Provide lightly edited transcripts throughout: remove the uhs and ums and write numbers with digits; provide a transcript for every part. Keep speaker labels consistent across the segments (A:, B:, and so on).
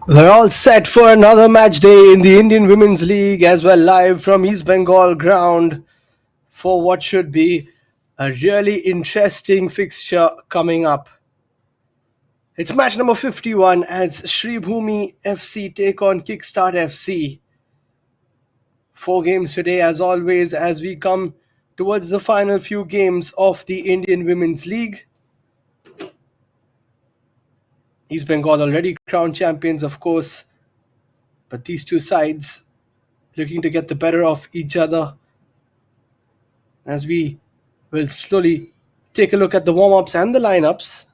A: We're all set for another match day in the Indian Women's League as well, live from East Bengal Ground for what should be a really interesting fixture coming up. It's match number 51 as Sribhumi FC take on Kickstart FC. 4 games today, as always, as we come towards the final few games of the Indian Women's League. East Bengal already crowned champions, of course, but these two sides looking to get the better of each other as we will slowly take a look at the warm-ups and the lineups.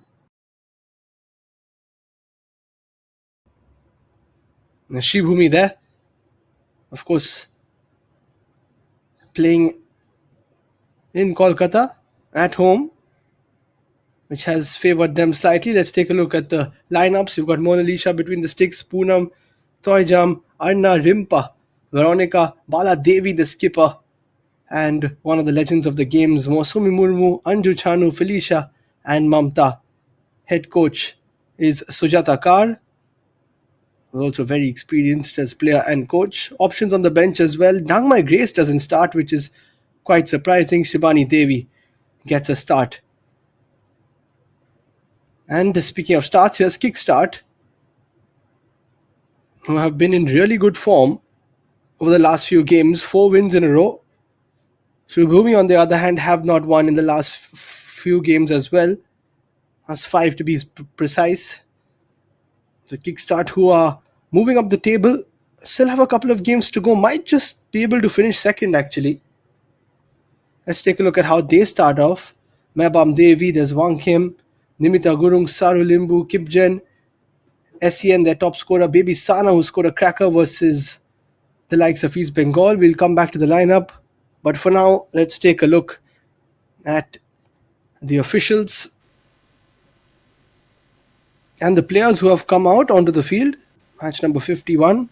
A: Sribhumi there, of course, playing in Kolkata at home, which has favoured them slightly. Let's take a look at the lineups. We've got Mona Lisa between the sticks, Poonam, Toyjam, Anna Rimpa, Veronica, Bala Devi, the skipper, and one of the legends of the games, Mosumi Murmu, Anju Chanu, Felicia, and Mamta. Head coach is Sujata Kar, who's also very experienced as player and coach. Options on the bench as well. Dangmai Grace doesn't start, which is quite surprising. Shibani Devi gets a start. And speaking of starts, here's Kickstart, who have been in really good form over the last few games. 4 wins in a row. Sribhumi, on the other hand, have not won in the last few games as well. Has 5 to be precise. The Kickstart, who are moving up the table, still have a couple of games to go. Might just be able to finish second, actually. Let's take a look at how they start off. Mebam Devi, there's Wang Kim, Nimita Gurung, Saru Limbu, Kipjen, SEN, their top scorer, Baby Sana, who scored a cracker versus the likes of East Bengal. We'll come back to the lineup. But for now, let's take a look at the officials and the players who have come out onto the field. Match number 51.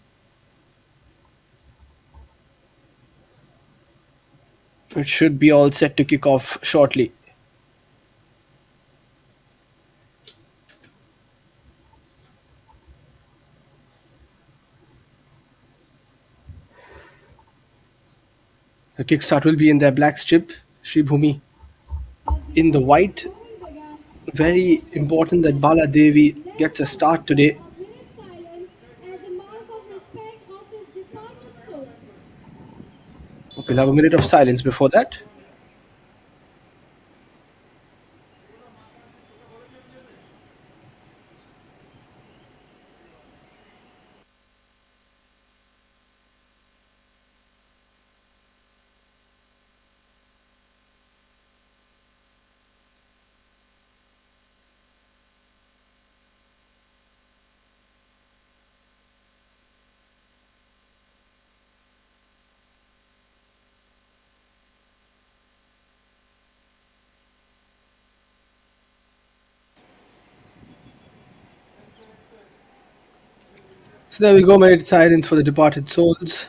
A: It should be all set to kick off shortly. The Kickstart will be in their black strip. Sribhumi in the white. Very important that Bala Devi gets a start today. We'll have a minute of silence before that. So there we go, minute silence for the departed souls.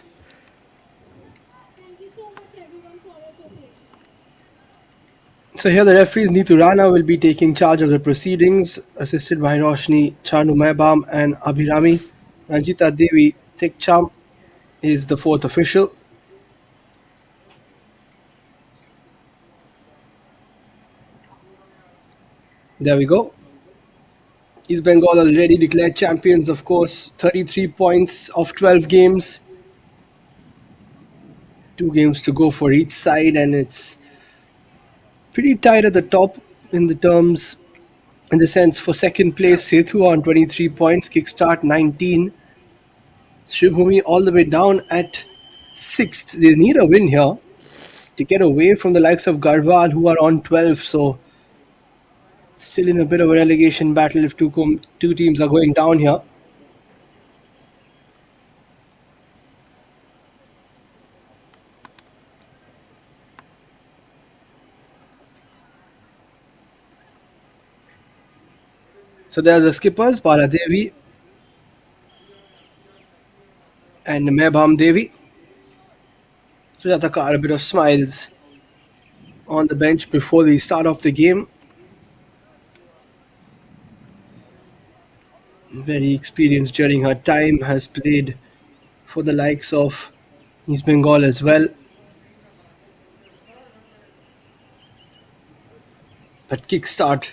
A: So here the referees Neetu Rana will be taking charge of the proceedings, assisted by Roshni Chanu Mehbam and Abhirami. Ranjita Devi Tekcham is the fourth official. There we go. East Bengal already declared champions, of course. 33 points of 12 games. 2 games to go for each side, and it's pretty tight at the top in the sense for second place. Setu on 23 points, Kickstart 19. Sribhumi all the way down at 6th. They need a win here to get away from the likes of Garhwal, who are on 12. So still in a bit of a relegation battle if two teams are going down here. So there are the skippers, Bala Devi and Mehbam Devi. Sujata Kar, a bit of smiles on the bench before the start of the game. very experienced during her time, has played for the likes of East Bengal as well. But Kickstart,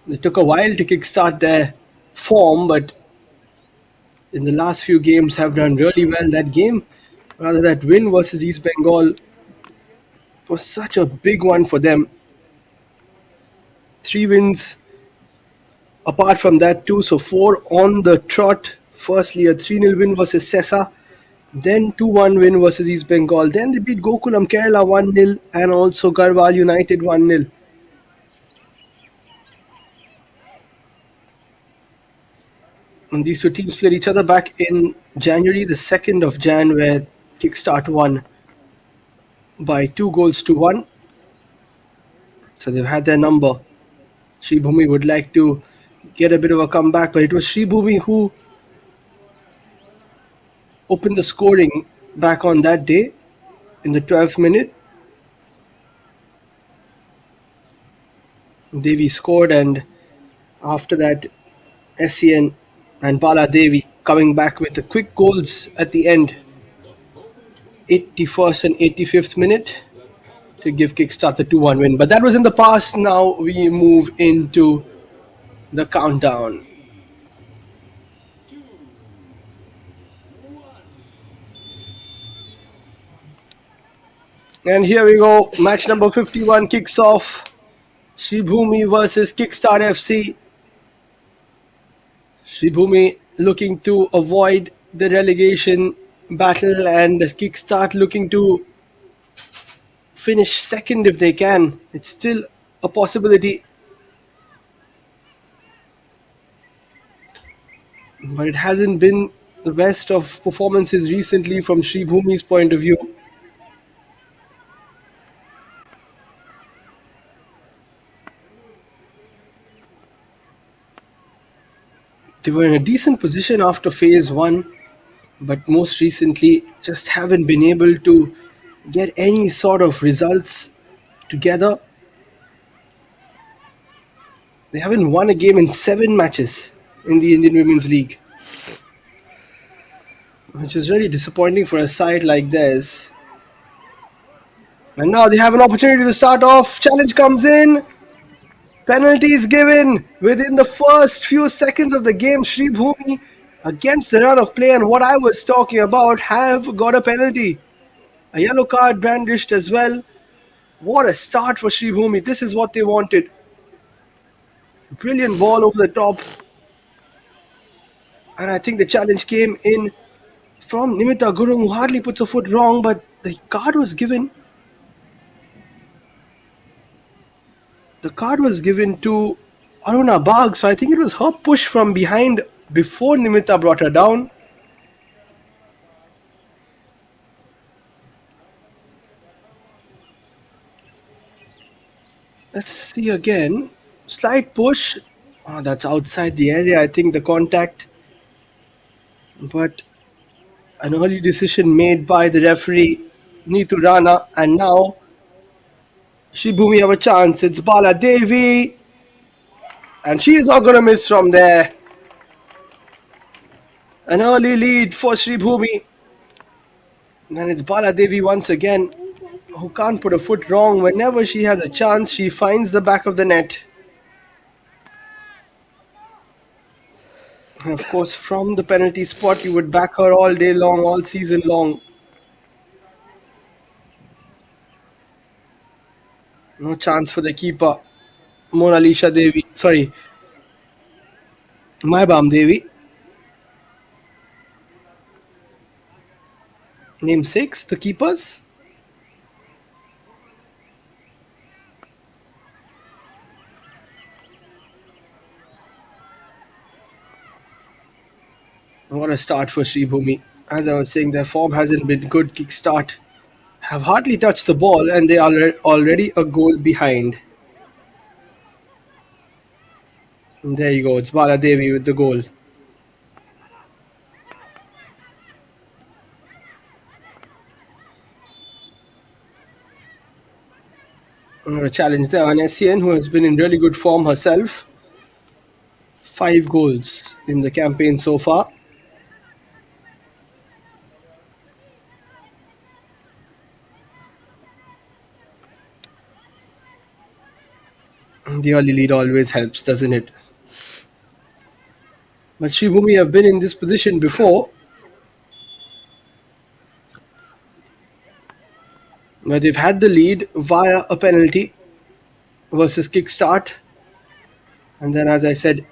A: it took a while to kickstart their form, but in the last few games have done really well. That game, rather that win versus East Bengal, was such a big one for them. 3 wins apart from that too, so four on the trot. Firstly, a 3-0 win versus Sessa, then 2-1 win versus East Bengal. Then they beat Gokulam Kerala 1-0 and also Garhwal United 1-0. And these two teams played each other back in January, the 2nd of Jan, where Kickstart won by 2 goals to 1. So they've had their number. Sribhumi would like to get a bit of a comeback, but it was Sribhumi who opened the scoring back on that day in the 12th minute. Devi scored, and after that, SEN and Bala Devi coming back with the quick goals at the end, 81st and 85th minute, to give Kickstart the 2-1 win. But that was in the past. Now we move into the countdown. And here we go. Match number 51 kicks off. Sribhumi versus Kickstart FC. Sribhumi looking to avoid the relegation battle, and Kickstart looking to finish second if they can. It's still a possibility, but it hasn't been the best of performances recently from Sribhumi's point of view. They were in a decent position after phase one, but most recently just haven't been able to get any sort of results together. They haven't won a game in 7 matches in the Indian Women's League, which is really disappointing for a side like theirs. And now they have an opportunity to start off. Challenge comes in. Penalties given within the first few seconds of the game. Sribhumi, against the run of play and what I was talking about, have got a penalty. A yellow card brandished as well. What a start for Sribhumi. This is what they wanted. Brilliant ball over the top. And I think the challenge came in from Nimita Gurung, who hardly puts a foot wrong, but the card was given. The card was given to Aruna Bagh, so I think it was her push from behind before Nimita brought her down. Let's see again. Slight push. Oh, that's outside the area, I think, the contact. But an early decision made by the referee, Neetu Rana, and now Shibumi have a chance. It's Bala Devi, and she's not going to miss from there. An early lead for Sribhumi. And it's Bala Devi once again, who can't put a foot wrong. Whenever she has a chance, she finds the back of the net. And of course, from the penalty spot, you would back her all day long, all season long. No chance for the keeper, Monalisha Devi. Sorry, Maibam Devi. Name 6, the keepers. What a start for Sribhumi. As I was saying, their form hasn't been good. Kickstart have hardly touched the ball, and they are already a goal behind. And there you go. It's Bala Devi with the goal. A challenge there on SCN, who has been in really good form herself. 5 goals in the campaign so far. The early lead always helps, doesn't it? But Sribhumi have been in this position before, where they've had the lead via a penalty versus Kickstart. And then, as I said,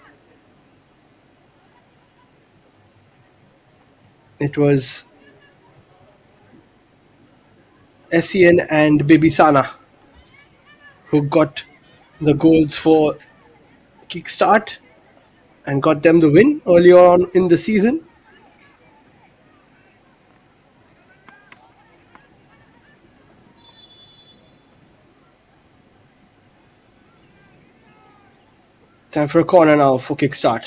A: it was SEN and Bibisana who got the goals for Kickstart and got them the win earlier on in the season. Time for a corner now for Kickstart.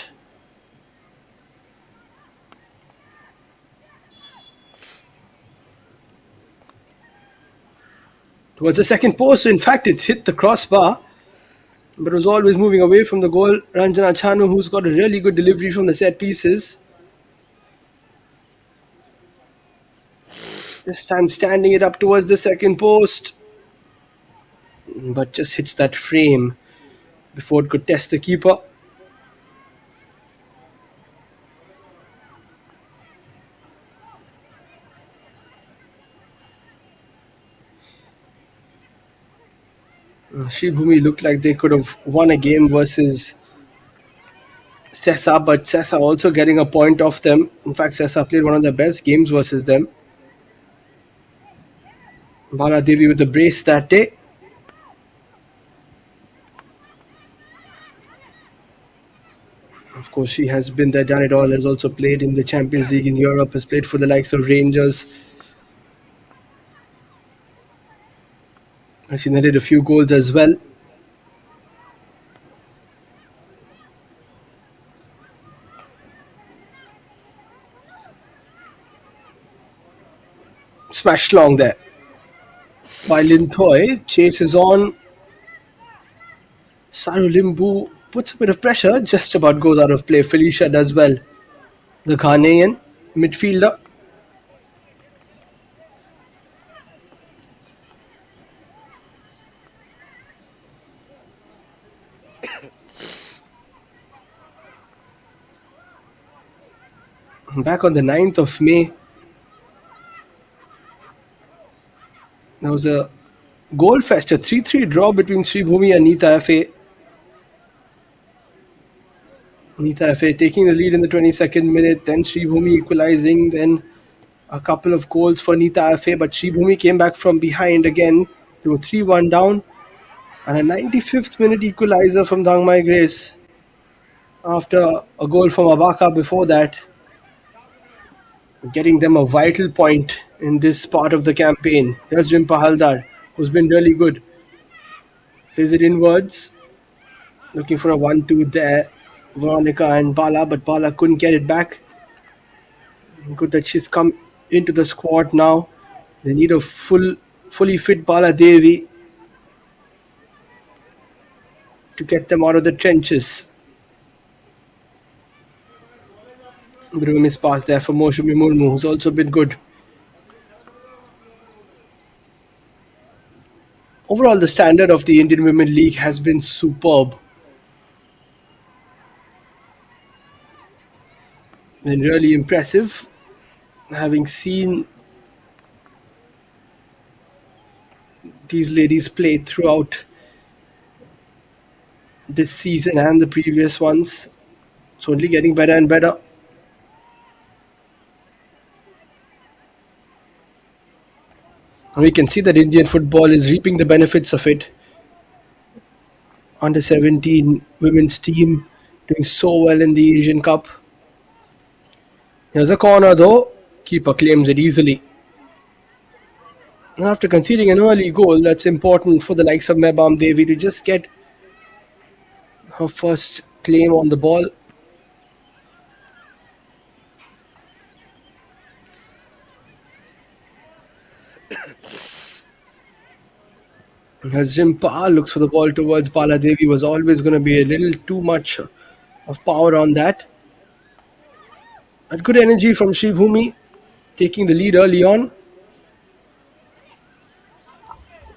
A: Towards the second post, in fact, it hit the crossbar, but it was always moving away from the goal. Ranjana Chanu, who's got a really good delivery from the set pieces. This time standing it up towards the second post, but just hits that frame before it could test the keeper. Sribhumi looked like they could have won a game versus Sessa, but Sessa also getting a point off them. In fact, Sessa played one of their best games versus them. Bala Devi with the brace that day. Of course, she has been there, done it all, has also played in the Champions League in Europe, has played for the likes of Rangers. She netted a few goals as well. Smashed long there by Lin Thoi. Chases on. Saru Limbu puts a bit of pressure, just about goes out of play. Felicia does well. The Ghanaian midfielder. Back on the 9th of May, there was a goal fest, a 3-3 draw between Sribhumi and Nita FA. Nita FA taking the lead in the 22nd minute, then Sribhumi equalizing, then a couple of goals for Nita FA, but Sribhumi came back from behind again. They were 3-1 down, and a 95th minute equalizer from Dangmai Grace after a goal from Abaka before that, getting them a vital point in this part of the campaign. Here's Rimpa Haldar, who's been really good. Plays it inwards, looking for a 1-2 there. Veronica and Bala, but Bala couldn't get it back. Good that she's come into the squad now. They need a fully fit Bala Devi to get them out of the trenches. Bit of a miss pass there for Moshumi Murmu, who's also been good. Overall, the standard of the Indian Women League has been superb. Been really impressive. Having seen these ladies play throughout this season and the previous ones, it's only getting better and better. And we can see that Indian football is reaping the benefits of it. Under 17 women's team doing so well in the Asian Cup. Here's a corner though. Keeper claims it easily. And after conceding an early goal, that's important for the likes of Mehbam Devi to just get her first claim on the ball. As Rimpa looks for the ball towards Bala Devi, was always going to be a little too much of power on that. A good energy from Sribhumi, taking the lead early on.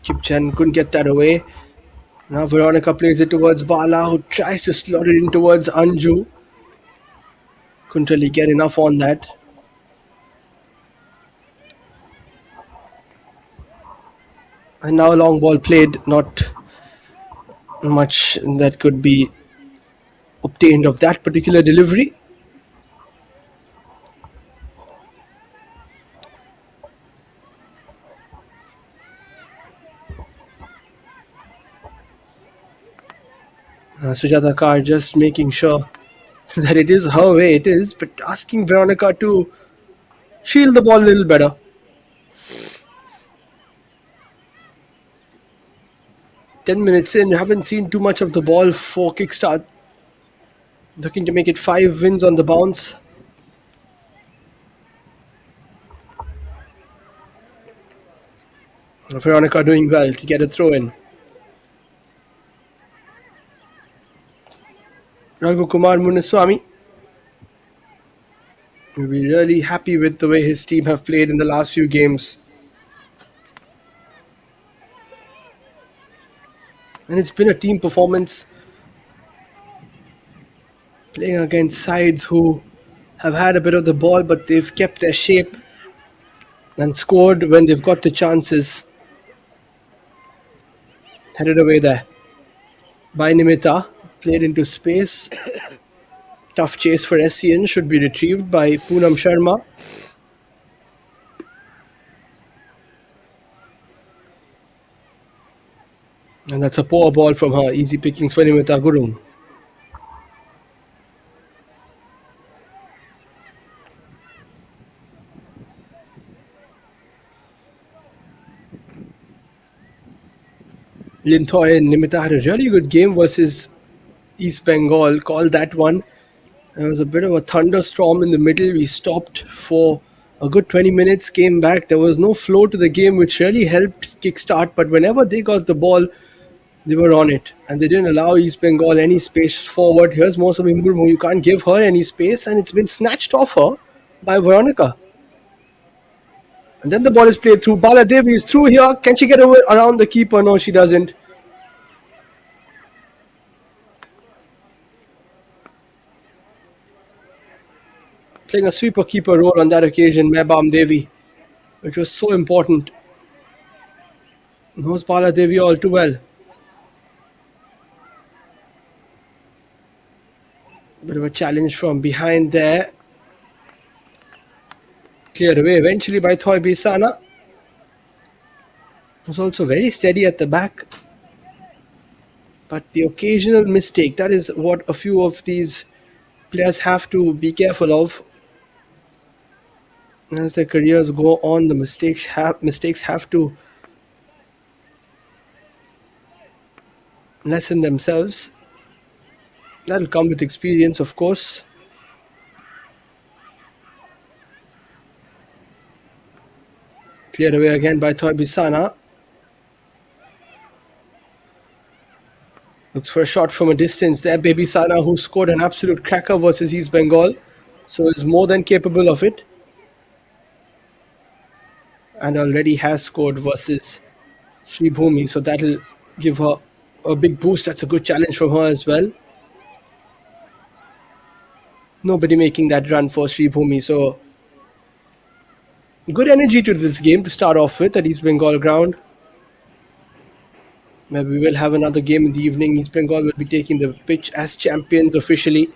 A: Chipchen couldn't get that away. Now Veronica plays it towards Bala, who tries to slot it in towards Anju. Couldn't really get enough on that. And now a long ball played, not much that could be obtained of that particular delivery. Sujata Kar just making sure that it is her way it is, but asking Veronica to shield the ball a little better. Ten minutes in, haven't seen too much of the ball for Kickstart. Looking to make it 5 wins on the bounce. Veronica doing well to get a throw in. Raghu Kumar Munaswamy will be really happy with the way his team have played in the last few games. And it's been a team performance, playing against sides who have had a bit of the ball, but they've kept their shape and scored when they've got the chances. Headed away there by Nimita, played into space. Tough chase for SCN, should be retrieved by Poonam Sharma. And that's a poor ball from her. Easy pickings for Nimita Gurung. Lintoy and Nimita had a really good game versus East Bengal. Called that one. There was a bit of a thunderstorm in the middle. We stopped for a good 20 minutes, came back. There was no flow to the game, which really helped Kickstart. But whenever they got the ball, they were on it. And they didn't allow East Bengal any space forward. Here's Mosami Murmu. You can't give her any space. And it's been snatched off her by Veronica. And then the ball is played through. Bala Devi is through here. Can she get over around the keeper? No, she doesn't. Playing a sweeper keeper role on that occasion, Mehbam Devi, which was so important. Knows Bala Devi all too well. Bit of a challenge from behind there. Cleared away eventually by Thoy Bisana. Was also very steady at the back. But the occasional mistake, that is what a few of these players have to be careful of. As their careers go on, the mistakes have to lessen themselves. That'll come with experience, of course. Cleared away again by Thoy Bisana. Looks for a shot from a distance there. Baby Sana, who scored an absolute cracker versus East Bengal, so is more than capable of it. And already has scored versus Sribhumi, so that'll give her a big boost. That's a good challenge from her as well. Nobody making that run for Sribhumi, so good energy to this game to start off with at East Bengal Ground. Maybe we will have another game in the evening. East Bengal will be taking the pitch as champions officially.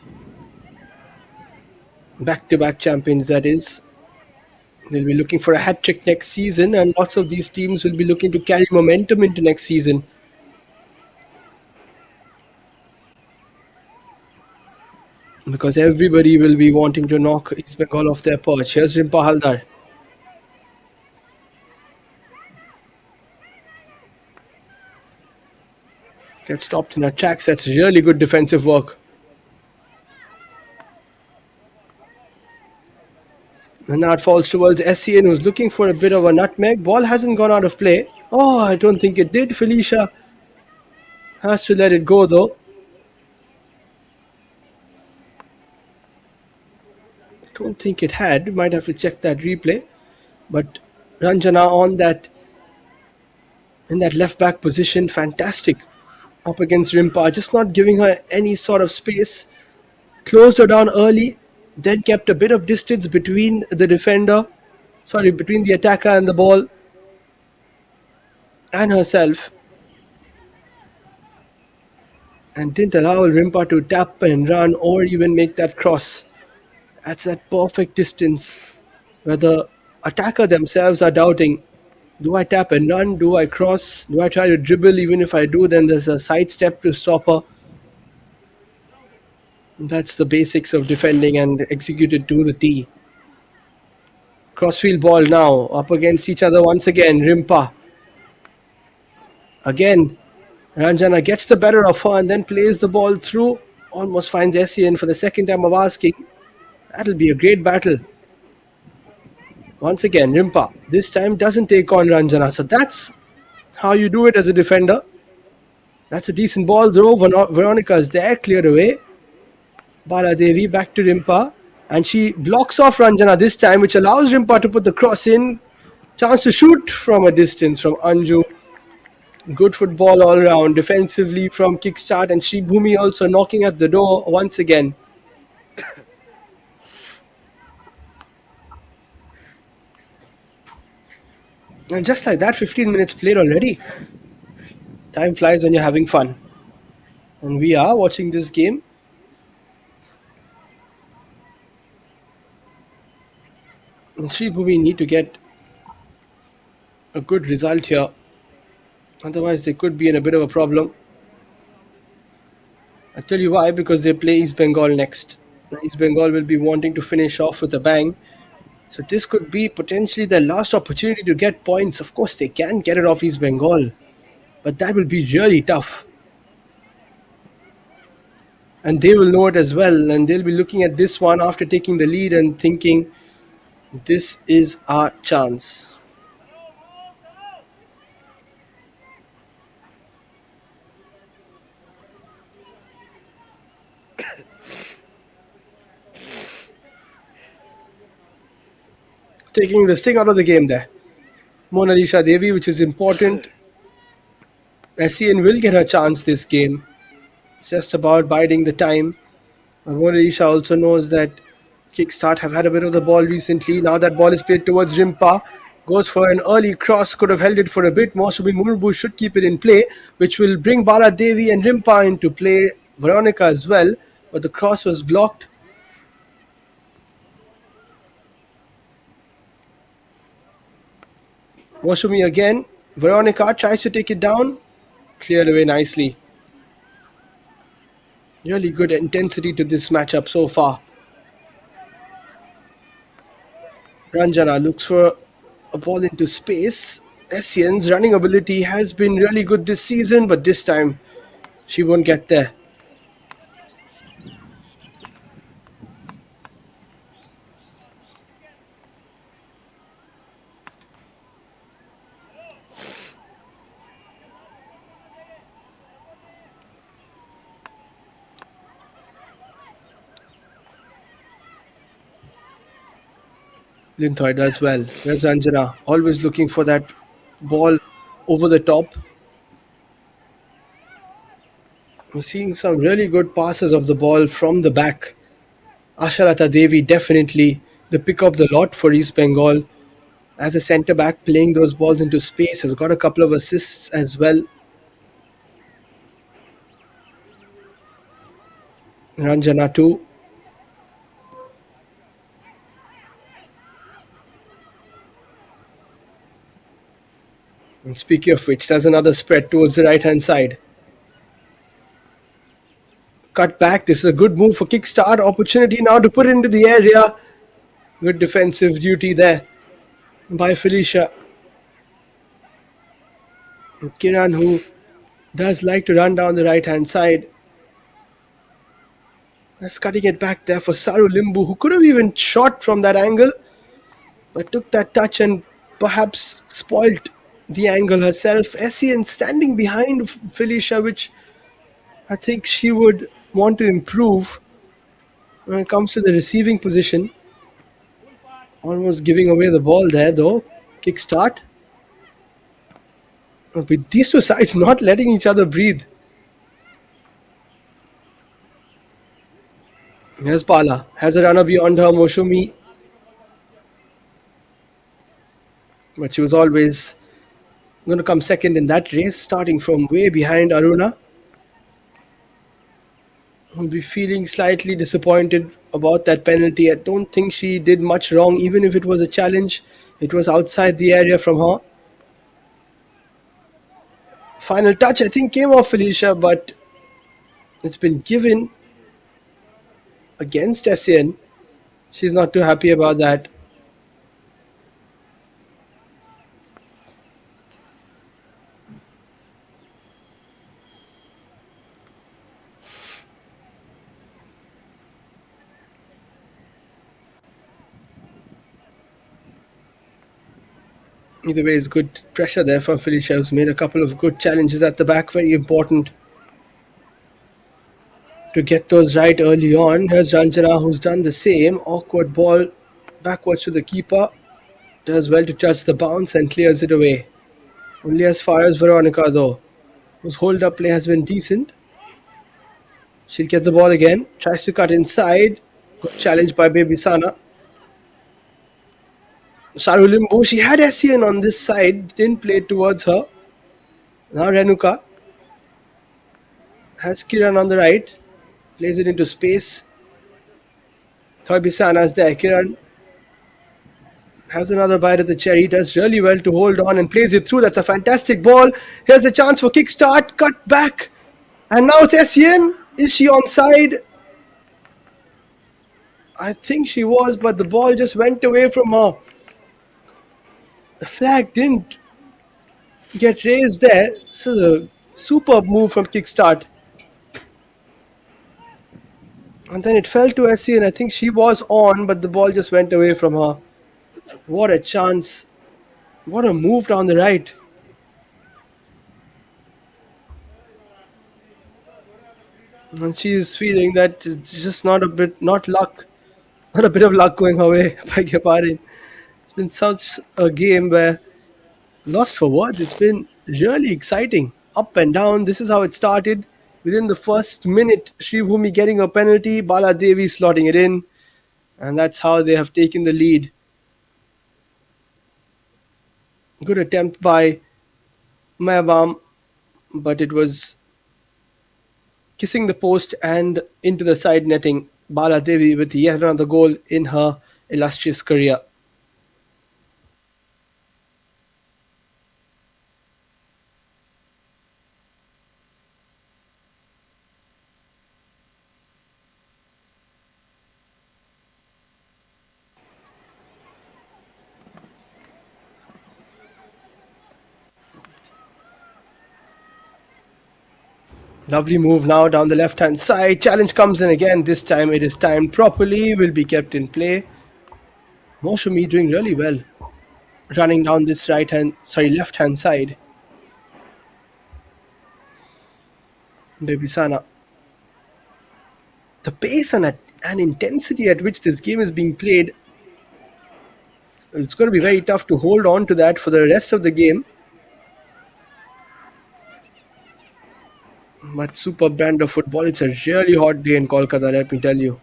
A: Back-to-back champions, that is. They'll be looking for a hat-trick next season, and lots of these teams will be looking to carry momentum into next season. Because everybody will be wanting to knock East Bengal off their perch. Here's Rimpa Haldar. Gets stopped in her tracks. That's really good defensive work. And now it falls towards SCN, who's looking for a bit of a nutmeg. Ball hasn't gone out of play. Oh, I don't think it did. Felicia has to let it go, though. Don't think it had. Might have to check that replay. But Ranjana on that in that left back position, fantastic up against Rimpa, just not giving her any sort of space. Closed her down early, then kept a bit of distance between the defender, between the attacker and the ball and herself, and didn't allow Rimpa to tap and run or even make that cross. That's that perfect distance where the attacker themselves are doubting. Do I tap and run? Do I cross? Do I try to dribble? Even if I do, then there's a side step to stop her. That's the basics of defending and executed to the T. Crossfield ball now up against each other once again. Rimpa again. Ranjana gets the better of her and then plays the ball through. Almost finds Essien for the second time of asking. That'll be a great battle. Once again, Rimpa this time doesn't take on Ranjana. So that's how you do it as a defender. That's a decent ball throw. Veronica is there, cleared away. Bala Devi back to Rimpa. And she blocks off Ranjana this time, which allows Rimpa to put the cross in. Chance to shoot from a distance from Anju. Good football all around. Defensively from Kickstart, and Sribhumi also knocking at the door once again. And just like that, 15 minutes played already. Time flies when you're having fun. And we are watching this game. And Sribhumi need to get a good result here. Otherwise, they could be in a bit of a problem. I'll tell you why, because they play East Bengal next. East Bengal will be wanting to finish off with a bang. So this could be potentially their last opportunity to get points. Of course, they can get it off East Bengal, but that will be really tough. And they will know it as well, and they'll be looking at this one after taking the lead and thinking, this is our chance. Taking the sting out of the game there. Mona Lisa Devi, which is important. Essien will get her chance this game. It's just about biding the time. But Mona Lisa also knows that Kickstart have had a bit of the ball recently. Now that ball is played towards Rimpa. Goes for an early cross. Could have held it for a bit more. Subi Murbu should keep it in play, which will bring Bala Devi and Rimpa into play. Veronica as well. But the cross was blocked. Moshumi again. Veronica tries to take it down. Cleared away nicely. Really good intensity to this matchup so far. Ranjana looks for a ball into space. Essien's running ability has been really good this season, but this time she won't get there. Linthroyd as well. There's Anjana, always looking for that ball over the top. We're seeing some really good passes of the ball from the back. Asharata Devi definitely the pick of the lot for East Bengal. As a centre back, playing those balls into space, has got a couple of assists as well. Ranjana too. And speaking of which, there's another spread towards the right hand side. Cut back. This is a good move for Kickstart. Opportunity now to put it into the area. Good defensive duty there by Felicia. And Kiran, who does like to run down the right hand side. That's cutting it back there for Saru Limbu, who could have even shot from that angle, but took that touch and perhaps spoilt the angle herself. Essien standing behind Felicia, which I think she would want to improve when it comes to the receiving position. Almost giving away the ball there though. Kickstart. With these two sides not letting each other breathe. Here's Pala. Has a runner beyond her, Moshumi. But she was always going to come second in that race, starting from way behind Aruna. Will be feeling slightly disappointed about that penalty. I don't think she did much wrong, even if it was a challenge. It was outside the area from her. Final touch, I think, came off Felicia, but it's been given against SN. She's not too happy about that. Either way, it's good pressure there from Felicia, who's made a couple of good challenges at the back. Very important to get those right early on. Here's Ranjana, who's done the same. Awkward ball backwards to the keeper. Does well to touch the bounce and clears it away. Only as far as Veronica, though, whose hold up play has been decent. She'll get the ball again. Tries to cut inside. Good challenge by Baby Sana. Saru Limbu, she had SCN on this side. Didn't play towards her. Now Renuka has Kiran on the right. Plays it into space. Baby Sana is there. Kiran has another bite of the cherry. Does really well to hold on and plays it through. That's a fantastic ball. Here's the chance for kickstart. Cut back. And now it's SCN. Is she onside? I think she was, but the ball just went away from her. The flag didn't get raised there. This is a superb move from Kickstart. And then it fell to SC, and I think she was on, but the ball just went away from her. What a chance. What a move down the right. And she's feeling that it's just not luck. Not a bit of luck going her way, beg your pardon. It's been such a game where, lost for words, it's been really exciting. Up and down. This is how it started. Within the first minute, Sribhumi getting a penalty, Bala Devi slotting it in, and that's how they have taken the lead. Good attempt by Mayabam, but it was kissing the post and into the side netting. Bala Devi with yet another goal in her illustrious career. Lovely move now down the left hand side. Challenge comes in again. This time it is timed properly. Will be kept in play. Moshumi doing really well. Running down this left hand side. Baby Sana. The pace and intensity at which this game is being played, it's going to be very tough to hold on to that for the rest of the game. But super brand of football. It's a really hot day in Kolkata, let me tell you.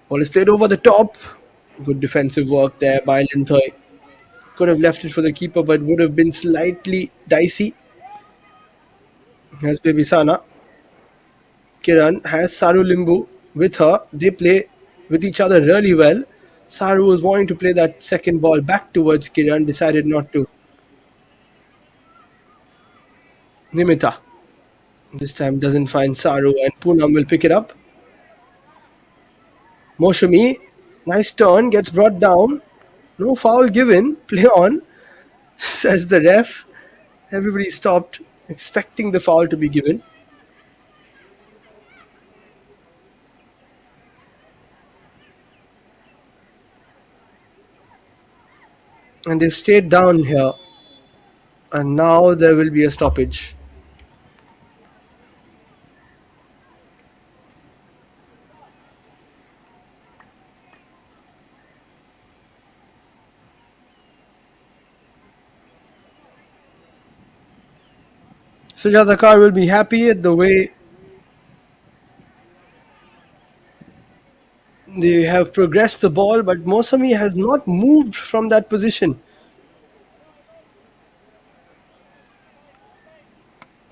A: Ball is played over the top. Good defensive work there by Linthoy. Could have left it for the keeper, but would have been slightly dicey. Here's Baby Sana. Kiran has Saru Limbu with her. They play with each other really well. Saru was wanting to play that second ball back towards Kiran, decided not to. Nimita this time doesn't find Saru, and Poonam will pick it up. Moshami, nice turn, gets brought down. No foul given. Play on, says the ref. Everybody stopped, expecting the foul to be given. And they've stayed down here. And now there will be a stoppage. Sujatakar will be happy at the way they have progressed the ball, but Mosami has not moved from that position.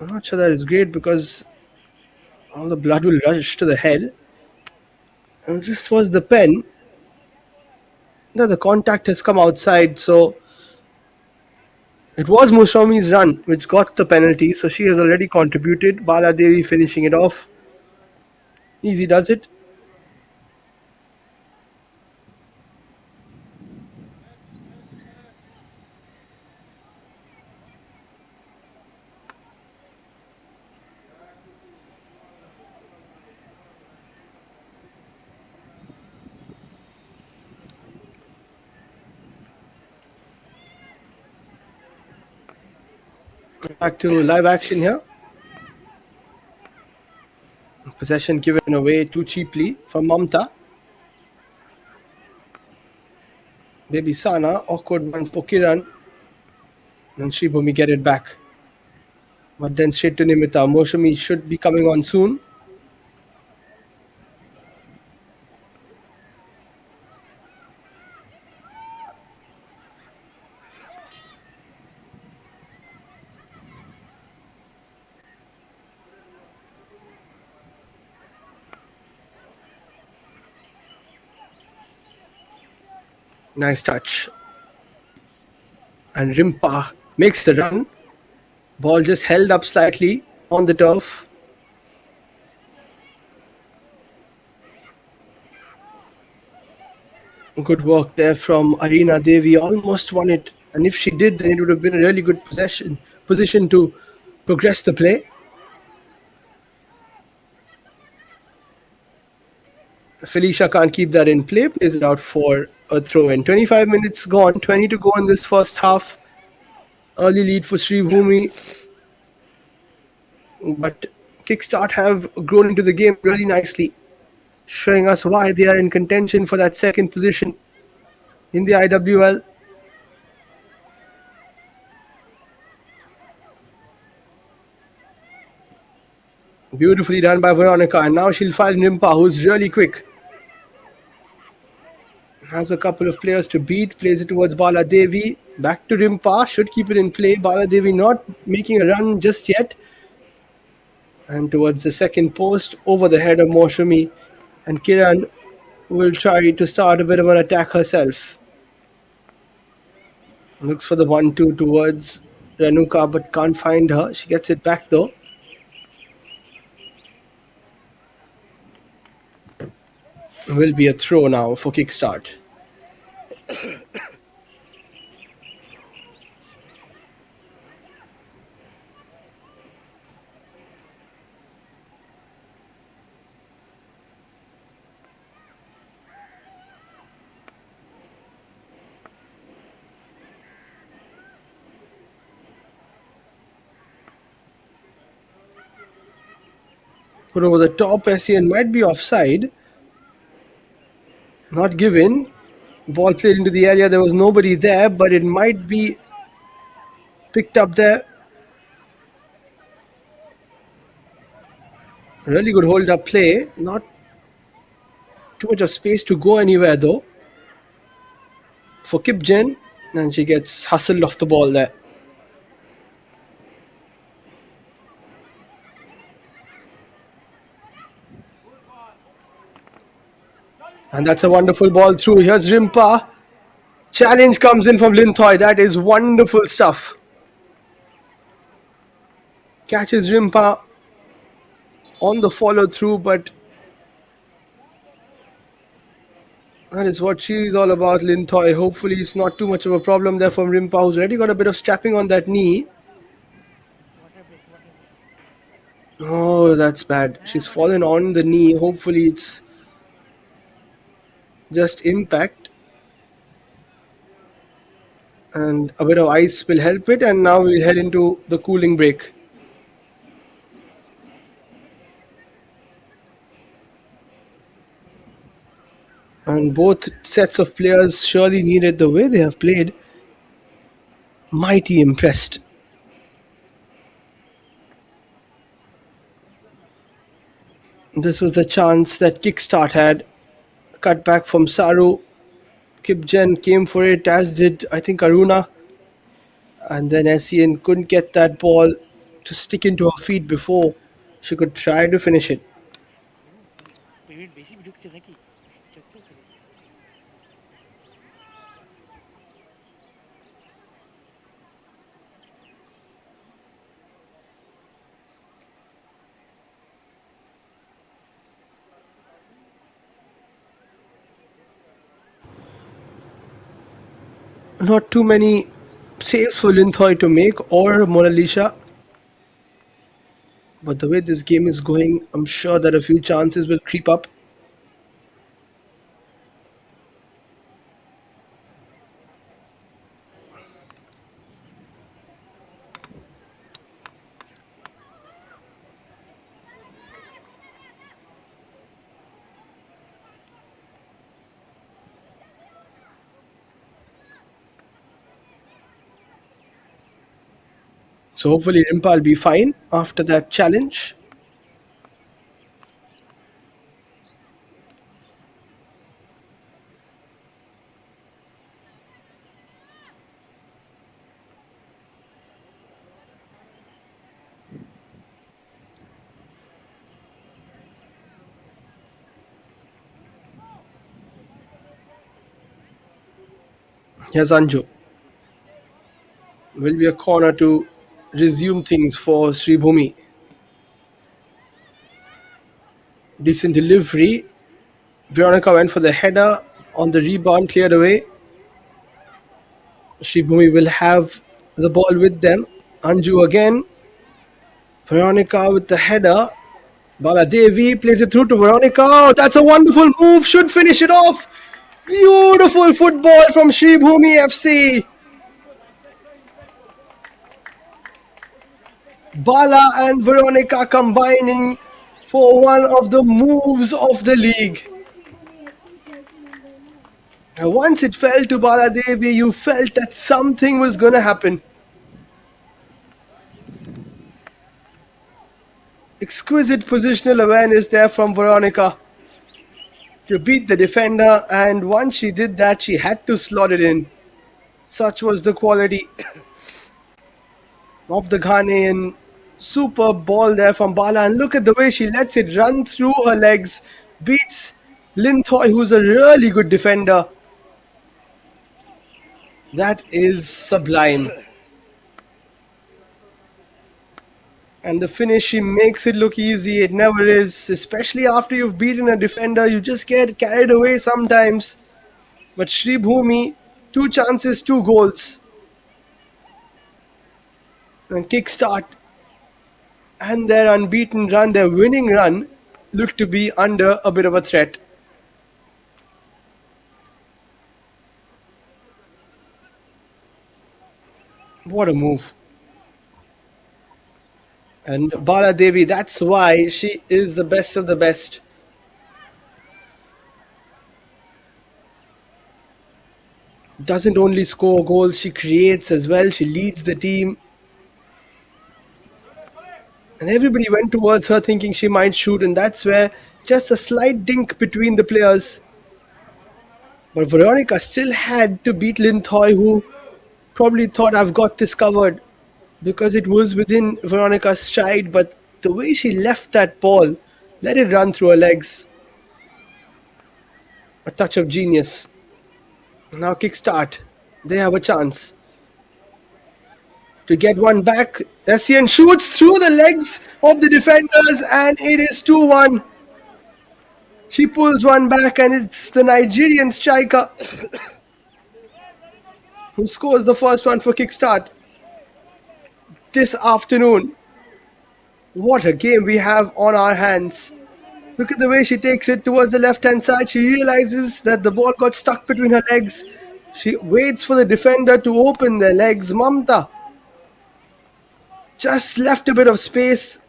A: I'm not sure that is great because all the blood will rush to the head. And this was the pen. No, the contact has come outside, so it was Musami's run which got the penalty, so she has already contributed. Bala Devi finishing it off. Easy does it. Back to live action here. Possession given away too cheaply from Mamta. Baby Sana, awkward one for Kiran. And Sribhumi get it back. But then straight to Nimita. Moshami should be coming on soon. Nice touch. And Rimpa makes the run. Ball just held up slightly on the turf. Good work there from Arina Devi. Almost won it. And if she did, then it would have been a really good position to progress the play. Felicia can't keep that in play. Plays it out for a throw in. 25 minutes gone. 20 to go in this first half. Early lead for Sribhumi. But Kickstart have grown into the game really nicely, showing us why they are in contention for that second position in the IWL. Beautifully done by Veronica. And now she'll find Rimpa, who's really quick. Has a couple of players to beat. Plays it towards Bala Devi. Back to Rimpa. Should keep it in play. Bala Devi not making a run just yet. And towards the second post, over the head of Moshami. And Kiran will try to start a bit of an attack herself. Looks for the 1-2 towards Ranuka, but can't find her. She gets it back though. Will be a throw now for Kickstart. Put over the top, SCN might be offside. Not given. Ball played into the area. There was nobody there, but it might be picked up there. Really good hold up play. Not too much of space to go anywhere though for Kipjen. And she gets hustled off the ball there. And that's a wonderful ball through. Here's Rimpa. Challenge comes in from Linthoi. That is wonderful stuff. Catches Rimpa on the follow through, but that is what she is all about, Linthoi. Hopefully it's not too much of a problem there from Rimpa, who's already got a bit of strapping on that knee. Oh, that's bad. She's fallen on the knee. Hopefully it's just impact. And a bit of ice will help it. And now we'll head into the cooling break. And both sets of players surely needed the way they have played. Mighty impressed. This was the chance that Kickstart had. Cut back from Saru. Kipgen came for it, as did, I think, Aruna. And then SEN couldn't get that ball to stick into her feet before she could try to finish it.
B: Payment বেশি ঢুকছে নাকি দেখছো তো?
A: Not too many saves for Linthoi to make or Mona Lisa, but the way this game is going, I'm sure that a few chances will creep up. So hopefully Rimpa will be fine after that challenge. Here's Anju. Will be a corner to resume things for Sribhumi. Decent delivery. Veronica went for the header on the rebound, cleared away. Sribhumi will have the ball with them. Anju again. Veronica with the header. Baladevi plays it through to Veronica. Oh, that's a wonderful move. Should finish it off. Beautiful football from Sribhumi FC. Bala and Veronica combining for one of the moves of the league. Now, once it fell to Baladevi, you felt that something was going to happen. Exquisite positional awareness there from Veronica to beat the defender, and once she did that, she had to slot it in. Such was the quality of the Ghanaian. Superb ball there from Bala, and look at the way she lets it run through her legs. Beats Linthoi, who's a really good defender. That is sublime. And the finish, she makes it look easy. It never is. Especially after you've beaten a defender, you just get carried away sometimes. But Sribhumi, 2 chances, 2 goals. And Kickstart and their unbeaten run, their winning run, looked to be under a bit of a threat. What a move. And Bala Devi, that's why she is the best of the best. Doesn't only score goals, she creates as well. She leads the team. And everybody went towards her thinking she might shoot, and that's where just a slight dink between the players. But Veronica still had to beat Linthoi, who probably thought, I've got this covered, because it was within Veronica's stride. But the way she left that ball, let it run through her legs. A touch of genius. Now Kickstart. They have a chance to get one back. Essien shoots through the legs of the defenders, and it is 2-1. She pulls one back, and it's the Nigerian striker who scores the first one for Kickstart this afternoon. What a game we have on our hands. Look at the way she takes it towards the left-hand side. She realizes that the ball got stuck between her legs. She waits for the defender to open their legs. Mamta just left a bit of space.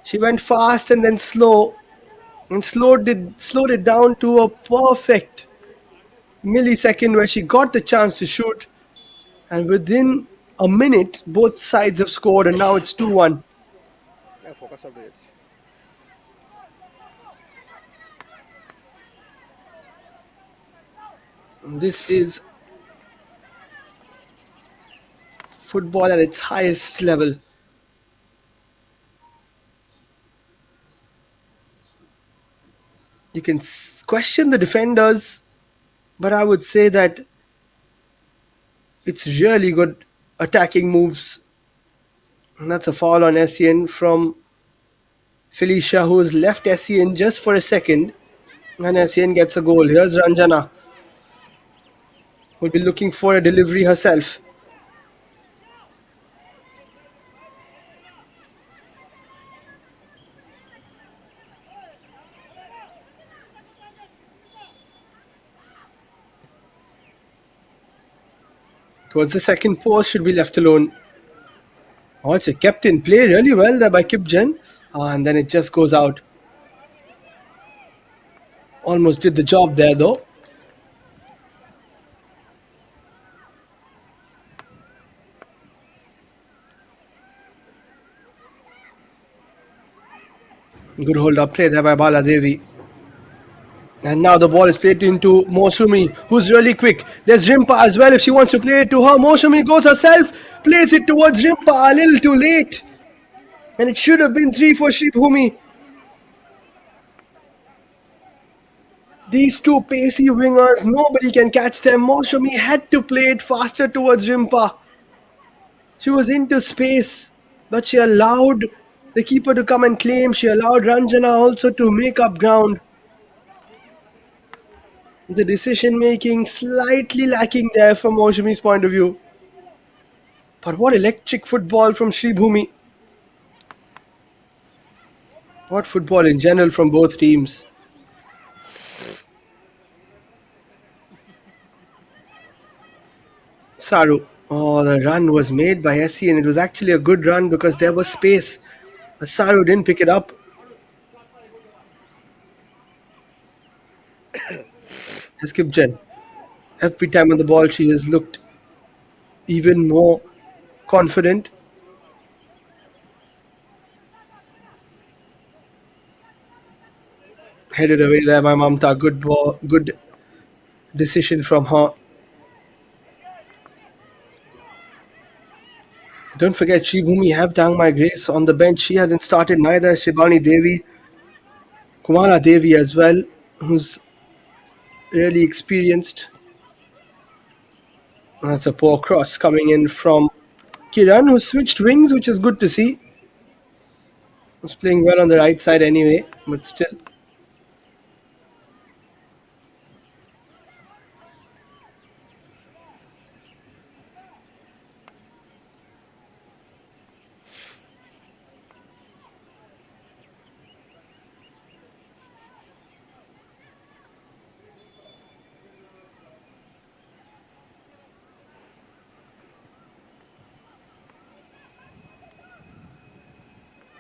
A: She went fast and then slow, and slowed it down to a perfect millisecond where she got the chance to shoot. And within a minute, both sides have scored, and now it's 2-1.
C: Focus out হয়ে যাচ্ছে।
A: This is football at its highest level. You can question the defenders, but I would say that it's really good attacking moves. And that's a foul on Essien from Felicia, who has left Essien just for a second. And Essien gets a goal. Here's Ranjana, who'll be looking for a delivery herself. Towards the second post, should be left alone. Oh, it's a kept in play really well there by Kipjen. And then it just goes out. Almost did the job there though. Good hold up play there by Bala Devi. And now the ball is played into Mosumi, who's really quick. There's Rimpa as well if she wants to play it to her. Mosumi goes herself, plays it towards Rimpa, a little too late. And it should have been 3 for Sribhumi. These two pacey wingers, nobody can catch them. Mosumi had to play it faster towards Rimpa. She was into space, but she allowed the keeper to come and claim. She allowed Ranjana also to make up ground. The decision making slightly lacking there from Moshumi's point of view. But what electric football from Sribhumi. What football in general from both teams. Saru. Oh, the run was made by Essie and it was actually a good run because there was space. But Saru didn't pick it up. Has Kipjen. Every time on the ball she has looked even more confident. Headed away there by Mamta. Good ball, good decision from her. Don't forget, Sribhumi have Dangmai Grace on the bench. She hasn't started neither. Shibani Devi, Kumara Devi as well, who's really experienced. That's a poor cross coming in from Kiran, who switched wings, which is good to see. Was playing well on the right side anyway, but still.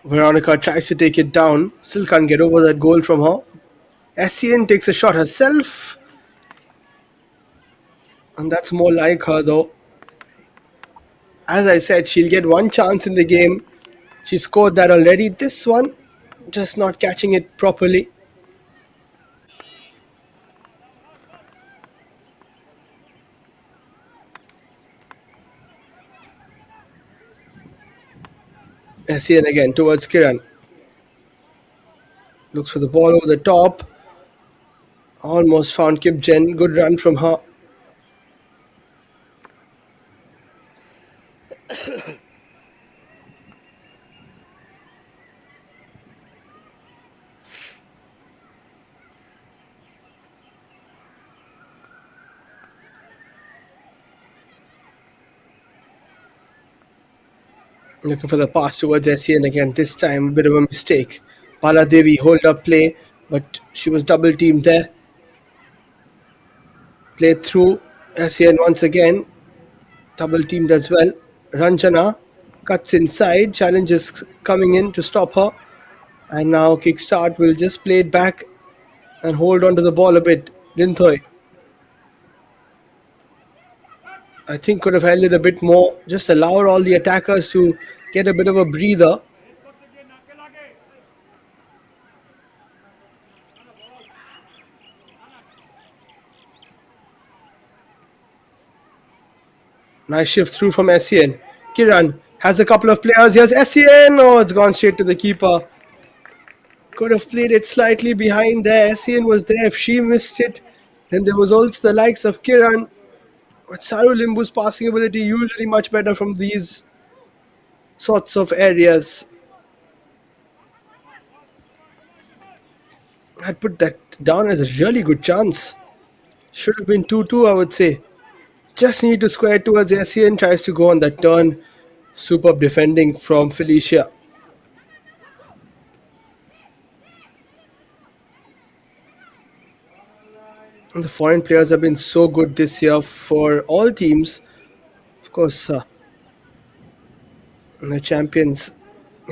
A: Veronica tries to take it down. Still can't get over that goal from her. Essien takes a shot herself. And that's more like her though. As I said, she'll get one chance in the game. She scored that already. This one, just not catching it properly. Essien again towards Kiran. Looks for the ball over the top. Almost found Kipjen. Good run from her. Looking for the pass towards Essien again. This time, a bit of a mistake. Bala Devi hold up play, but she was double teamed there. Played through Essien once again. Double teamed as well. Ranjana cuts inside. Challenges coming in to stop her. And now Kickstart will just play it back and hold on to the ball a bit. Linthoi, I think, could have held it a bit more. Just allowed all the attackers to get a bit of a breather. Nice shift through from Essien. Kiran has a couple of players. Here's Essien. Oh, it's gone straight to the keeper. Could have played it slightly behind there. Essien was there. If she missed it, then there was also the likes of Kiran. But Saru Limbu's passing ability usually much better from these sorts of areas. I'd put that down as a really good chance. Should have been 2-2, I would say. Just need to square towards Essien. Tries to go on that turn. Superb defending from Felicia. And the foreign players have been so good this year for all teams. Of course, the champions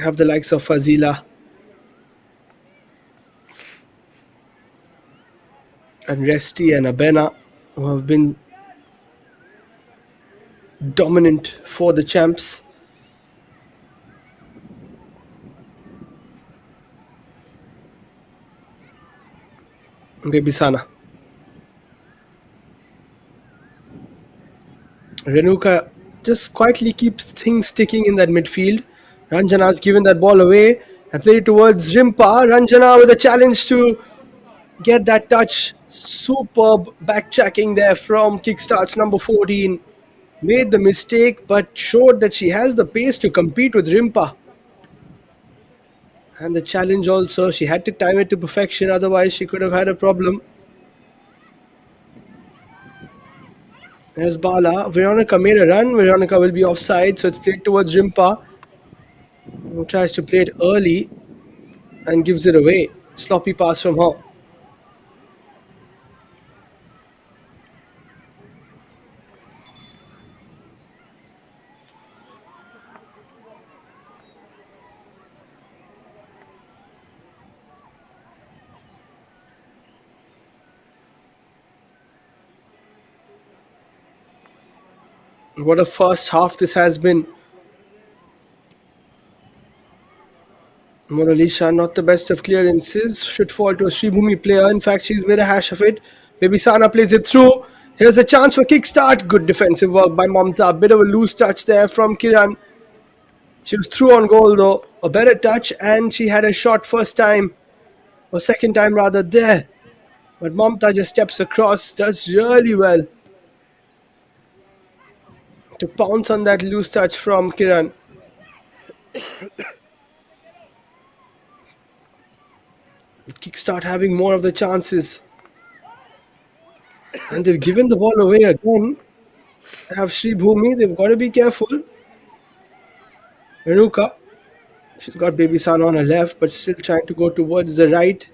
A: have the likes of Fazila and Resti and Abena, who have been dominant for the champs. Bebisana. Renuka just quietly keeps things ticking in that midfield. Ranjana's given that ball away and played it towards Rimpa. Ranjana with a challenge to get that touch. Superb backtracking there from Kickstart's number 14. Made the mistake but showed that she has the pace to compete with Rimpa. And the challenge also, she had to time it to perfection, otherwise she could have had a problem. There's Bala. Veronica made a run. Veronica will be offside, so it's played towards Rimpa, who tries to play it early and gives it away. Sloppy pass from her. What a first half this has been. Monalisha, not the best of clearances, should fall to a Sribhumi player. In fact, she's made a hash of it. Baby Sana plays it through. Here's a chance for kickstart. Good defensive work by Mamta. Bit of a loose touch there from Kiran. She was through on goal though. A better touch, and she had a shot first time, or second time rather, there. But Mamta just steps across, does really well to pounce on that loose touch from Kiran. Kickstart having more of the chances. And they've given the ball away again. Have Sribhumi, they've got to be careful. Renuka, she's got Baby San on her left, but still trying to go towards the right.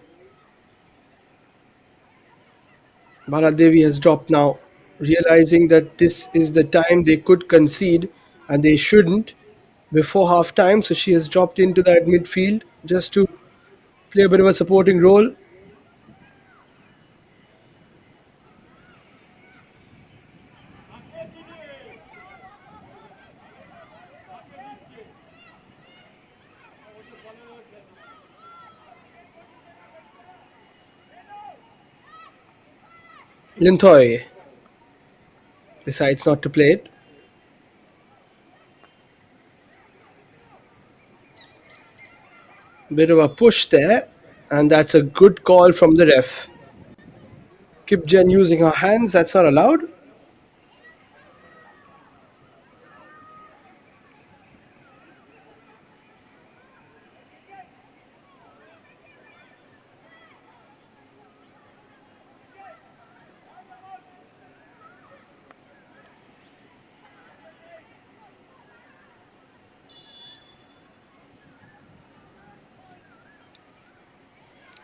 A: Baladevi has dropped now, realizing that this is the time they could concede and they shouldn't before half time. So she has dropped into that midfield just to play a bit of a supporting role. Lintoy decides not to play it. Bit of a push there, and that's a good call from the ref. Kipjen using her hands, that's not allowed.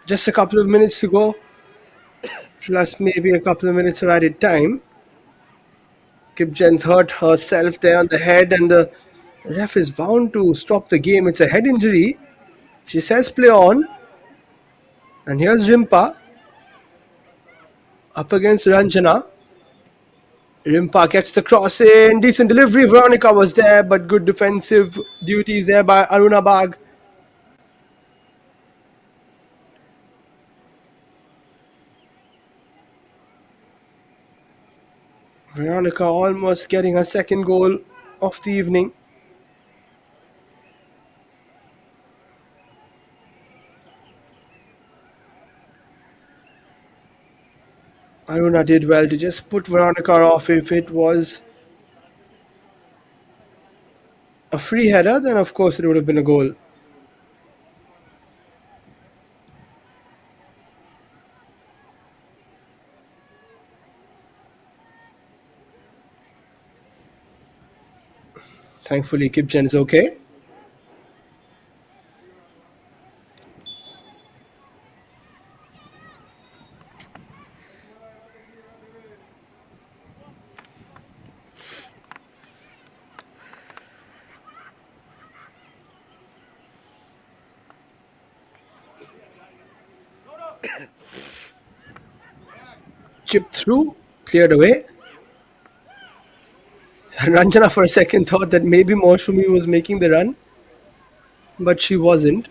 A: Just a couple of minutes to go, plus maybe a couple of minutes of added time. Kipjen's hurt herself there on the head, and the ref is bound to stop the game. It's a head injury. She says play on. And here's Rimpa up against Ranjana. Rimpa gets the cross in. Decent delivery. Veronica was there, but good defensive duties there by Aruna Bag. Veronica almost getting her second goal of the evening. Aruna did well to just put Veronica off. If it was a free header, then of course it would have been a goal. Thankfully, Kipchen is okay. Chipped through, cleared away. Ranjana for a second thought that maybe Moshumi was making the run, but she wasn't.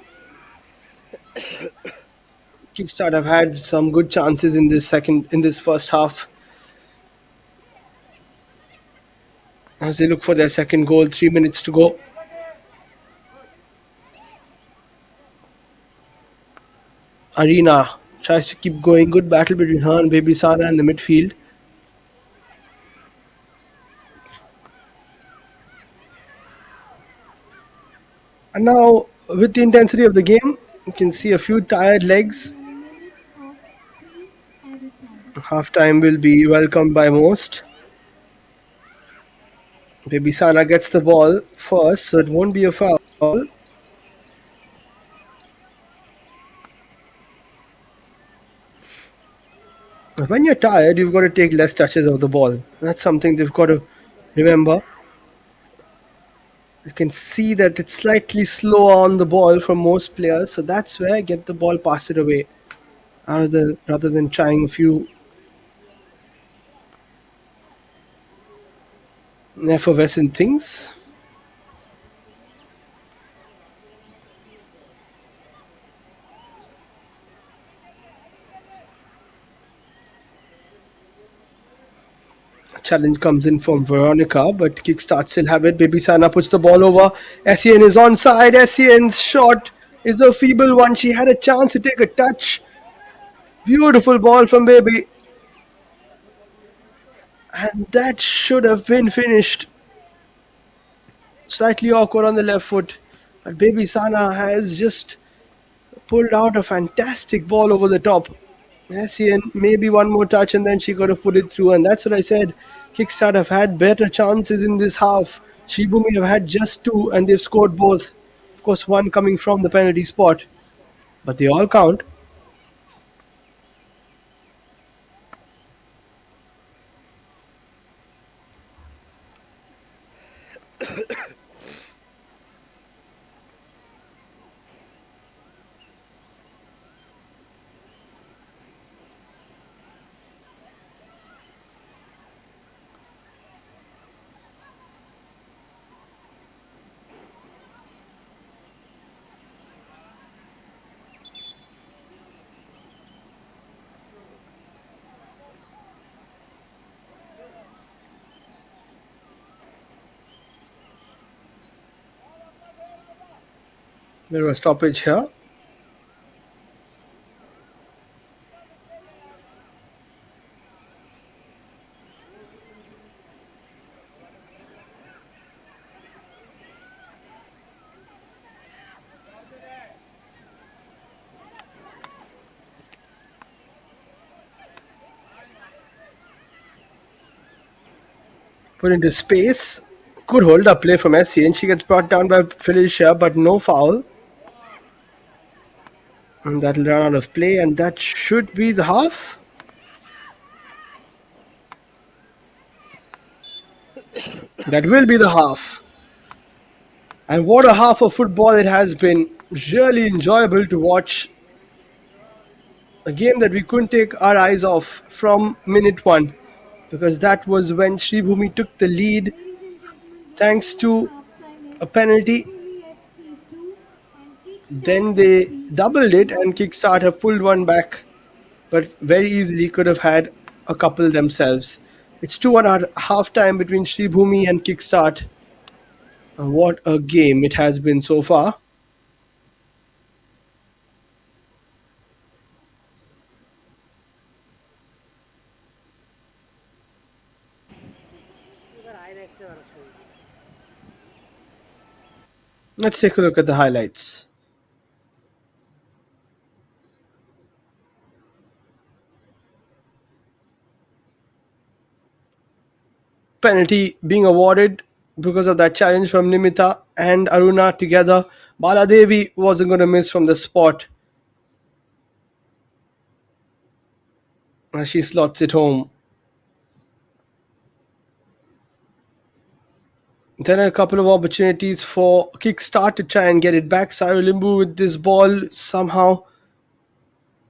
A: Kickstart have had some good chances in this first half as they look for their second goal. 3 minutes to go. Arena tries to keep going. Good battle between her and Baby Sara in the midfield. And now, with the intensity of the game, you can see a few tired legs. Half time will be welcomed by most. Baby Sana gets the ball first, so it won't be a foul. But when you're tired, you've got to take less touches of the ball. That's something they've got to remember. You can see that it's slightly slower on the ball from most players, so that's where get the ball, pass it away, rather than trying a few effervescent things. Challenge comes in from Veronica, but Kickstart still have it. Baby Sana puts the ball over. Essien is onside. Essien's shot is a feeble one. She had a chance to take a touch. Beautiful ball from Baby. And that should have been finished. Slightly awkward on the left foot. But Baby Sana has just pulled out a fantastic ball over the top. Essien, maybe one more touch and then she could have put it through. And that's what I said. Kickstart have had better chances in this half. Sribhumi have had just two and they've scored both. Of course, one coming from the penalty spot. But they all count. There was stoppage here. Put into space. Good hold up play from Essien. She gets brought down by Felicia, but no foul. And that'll run out of play, and that should be the half. That will be the half. And what a half of football it has been. Really enjoyable to watch. A game that we couldn't take our eyes off from minute one. Because that was when Sribhumi took the lead thanks to a penalty. Then they doubled it and Kickstarter pulled one back. But very easily could have had a couple themselves. It's 2-1 at half time between Sribhumi and Kickstart. And what a game it has been so far.
B: এবার হাইলাইটসে ভালো ছবি।
A: Let's take a look at the highlights. Penalty being awarded because of that challenge from Nimita and Aruna together. Baladevi wasn't going to miss from the spot as she slots it home. Then a couple of opportunities for Kickstart to try and get it back. Sayo Limbu with this ball somehow.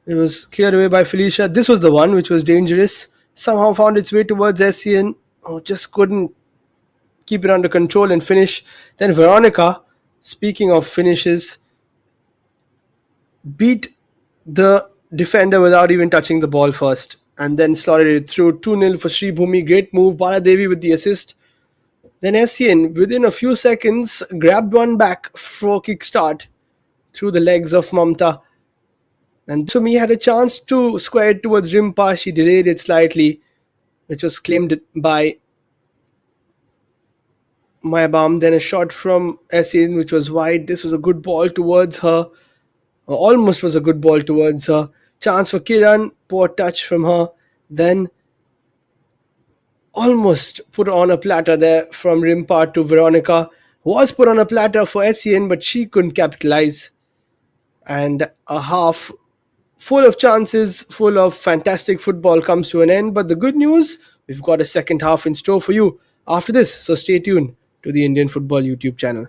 A: It was cleared away by Felicia. This was the one which was dangerous. Somehow found its way towards SCN. Oh, just couldn't keep it under control and finish. Then Veronica, speaking of finishes, beat the defender without even touching the ball first and then slotted it through 2-0 for Sri Bhumi. Great move. Baladevi with the assist. Then SCN, within a few seconds, grabbed one back for kickstart through the legs of Mamta. And Sumi had a chance to square it towards Rimpa. She delayed it slightly, which was claimed by Mayabam. Then a shot from SCN, which was wide. This was a good ball towards her. Almost was a good ball towards her. Chance for Kiran. Poor touch from her. Then almost put on a platter there from Rimpa to Veronica. Was put on a platter for SCN, but she couldn't capitalize. And a half full of chances, full of fantastic football comes to an end. But the good news, we've got a second half in store for you after this. So stay tuned to the Indian Football YouTube channel.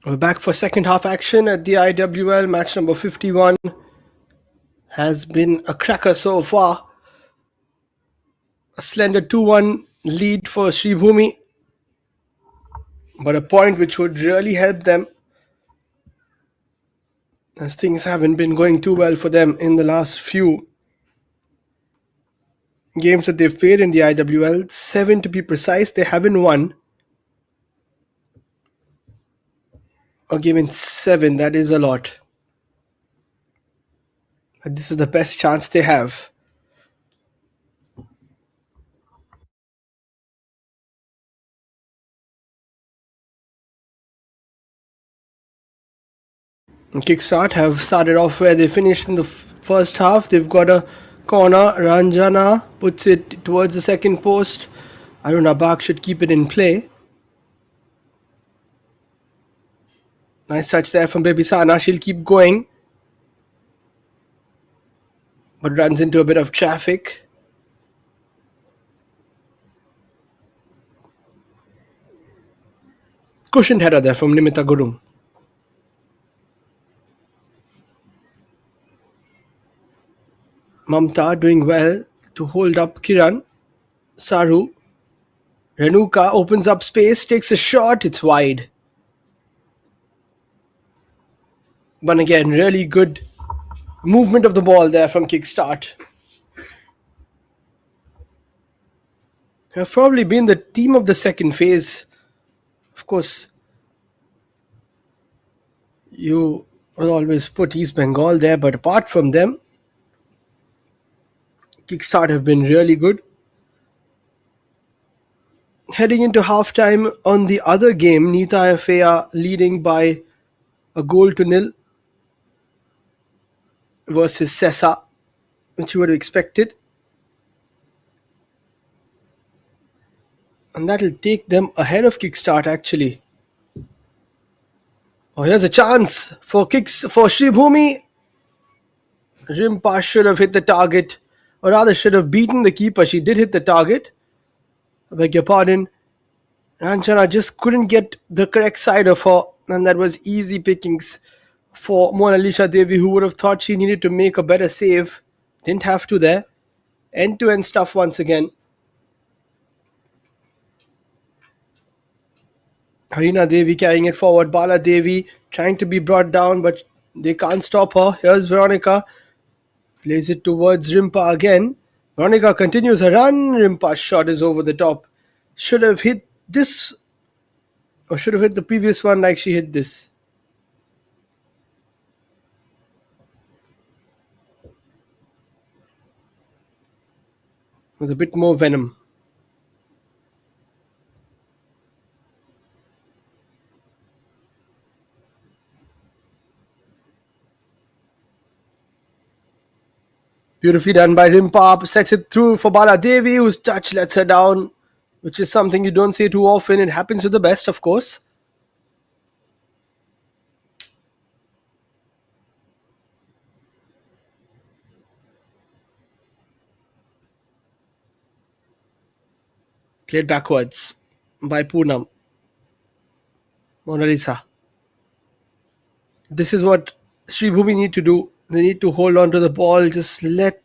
A: We're back for second half action at the IWL. Match number 51 has been a cracker so far. A slender 2-1 lead for Sribhumi, but a point which would really help them, as things haven't been going too well for them in the last few games that they've played in the IWL. 7 to be precise, they haven't won a game in 7. That is a lot. But this is the best chance they have. And Kickstart have started off where they finished in the first half. They've got a corner. Ranjana puts it towards the second post. Arun Abak should keep it in play. Nice touch there from Bebisana. She'll keep going, but runs into a bit of traffic. Cushioned header there from Nimita Gurung. Mamta doing well to hold up Kiran. Saru. Renuka opens up space, takes a shot. It's wide. But again, really good movement of the ball there from Kickstart. Have probably been the team of the second phase. Of course, you will always put East Bengal there, but apart from them, Kickstart have been really good. Heading into halftime on the other game, Nita FA are leading by a goal to nil versus Sessa, which you would have expected. And that'll take them ahead of Kickstart actually. Oh, here's a chance for Sribhumi. Rimpa should have hit the target, or rather should have beaten the keeper. She did hit the target. I beg your pardon. Ranjana just couldn't get the correct side of her, and that was easy pickings for Monalisha Devi, who would have thought she needed to make a better save. Didn't have to there. End-to-end stuff once again. Harina Devi carrying it forward. Bala Devi trying to be brought down, but they can't stop her. Here's Veronica. Plays it towards Rimpa again. Veronica continues her run. Rimpa's shot is over the top. Should have hit this, or should have hit the previous one like she hit this. With a bit more venom. Beautifully done by Rimpa. Sets it through for Bala Devi, whose touch lets her down, which is something you don't see too often. It happens to the best, of course. Played backwards by Poonam. Mona Lisa. This is what Sribhumi need to do. They need to hold on to the ball. Just invite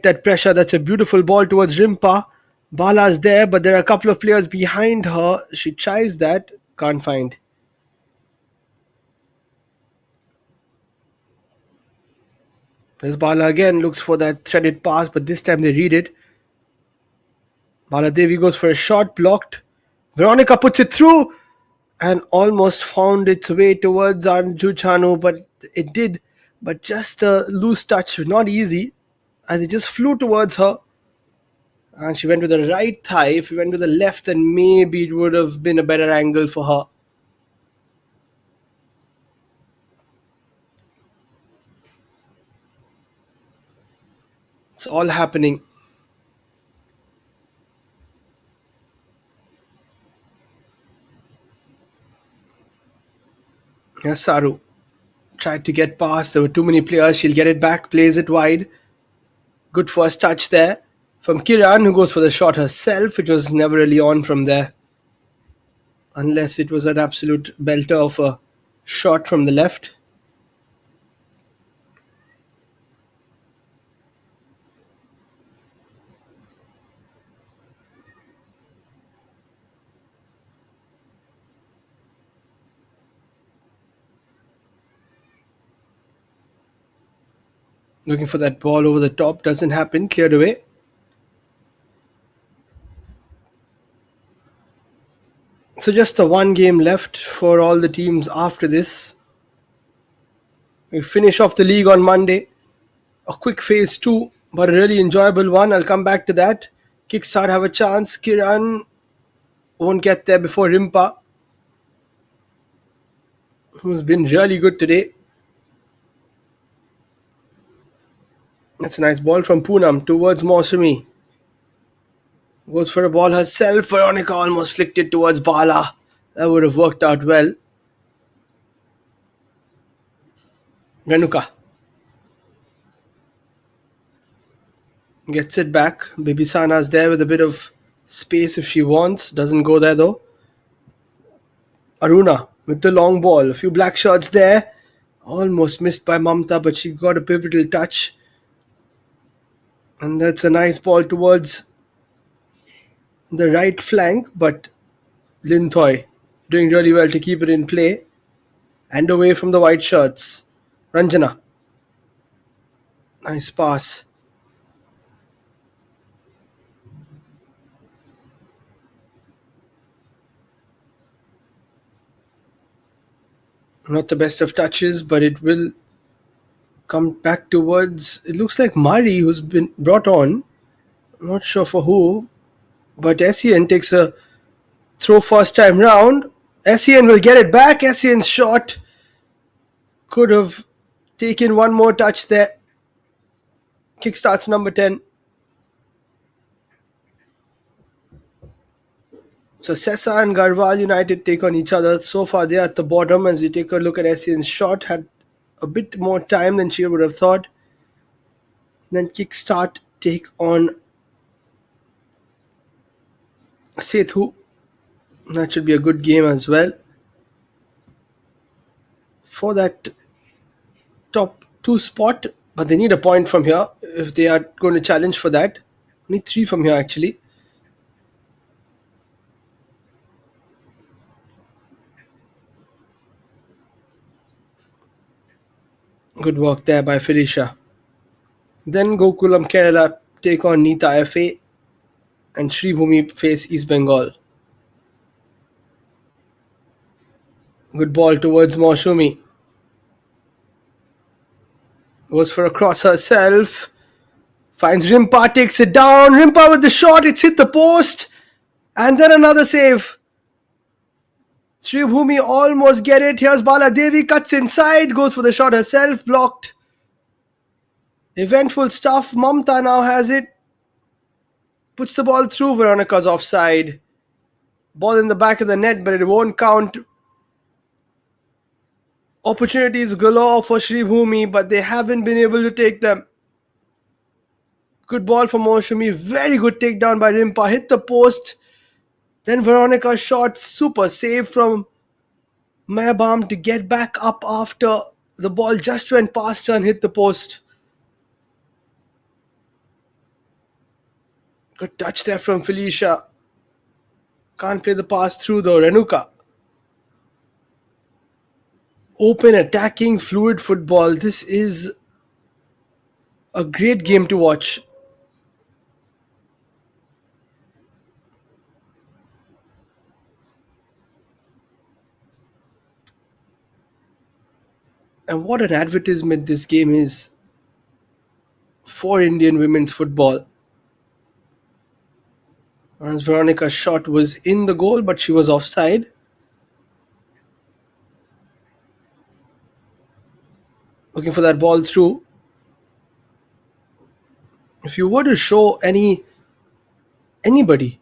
A: that pressure. That's a beautiful ball towards Rimpa. Bala's there, but there are a couple of players behind her. She tries that. Can't find. There's Bala again. Looks for that threaded pass, but this time they read it. Bala Devi goes for a shot. Blocked. Veronica puts it through and almost found its way towards Anju Chanu, but it did. But just a loose touch. Not easy. As it just flew towards her. And she went with the right thigh. If she went with the left, then maybe it would have been a better angle for her. It's all happening. Here's Saru. Tried to get past. There were too many players. She'll get it back. Plays it wide. Good first touch there from Kiran, who goes for the shot herself. It was never really on from there. unless it was an absolute belter of a shot from the left. Looking for that ball over the top, doesn't happen, cleared away. So just the one game left for all the teams after this. We finish off the league on Monday. A quick phase 2, but a really enjoyable one. I'll come back to that. Kickstart have a chance. Kiran won't get there before Rimpa, who's been really good today. That's a nice ball from Poonam towards Mausumi. Goes for a ball herself. Veronica almost flicked it towards Bala. That would have worked out well. Renuka gets it back. Bibisana's there with a bit of space if she wants. Doesn't go there though. Aruna with the long ball. A few black shots there. Almost missed by Mamta, but she got a pivotal touch. And that's a nice ball towards the right flank, but Linthoy doing really well to keep it in play and away from the white shirts. Ranjana. Nice pass. Not the best of touches, but it will come back towards, it looks like Mari, who's been brought on. I'm not sure for who, but Essien takes a throw first time round. Essien will get it back. Essien's shot could have taken one more touch there. Kickstart's number 10. So Sessa and Garhwal United take on each other. So far they are at the bottom. As we take a look at Essien's shot, had a bit more time than she would have thought. Then Kickstart take on Sethu. That should be a good game as well. For that top 2 spot, but they need a point from here if they are going to challenge for that. Only 3 from here actually. Good work there by Felicia. Then Gokulam Kerala take on Nita FA and Sribhumi face East Bengal. Good ball towards Mausumi. Goes for a cross herself. Finds Rimpa, takes it down. Rimpa with the shot, it's hit the post. And then another save. Sribhumi almost get it. Here's Bala Devi, cuts inside, goes for the shot herself, blocked. Eventful stuff. Mamta now has it. Puts the ball through. Veronica's offside. Ball in the back of the net, but it won't count. Opportunities galore for Sribhumi, but they haven't been able to take them. Good ball from Mausumi. Very good takedown by Rimpa. Hit the post. Then Veronica shot. Super save from Mayabam to get back up after the ball just went past her and hit the post. Good touch there from Felicia. Can't play the pass through though. Renuka. Open, attacking, fluid football. This is a great game to watch. And what an advertisement this game is for Indian women's football. As Veronica's shot was in the goal, but she was offside. Looking for that ball through. If you were to show anybody,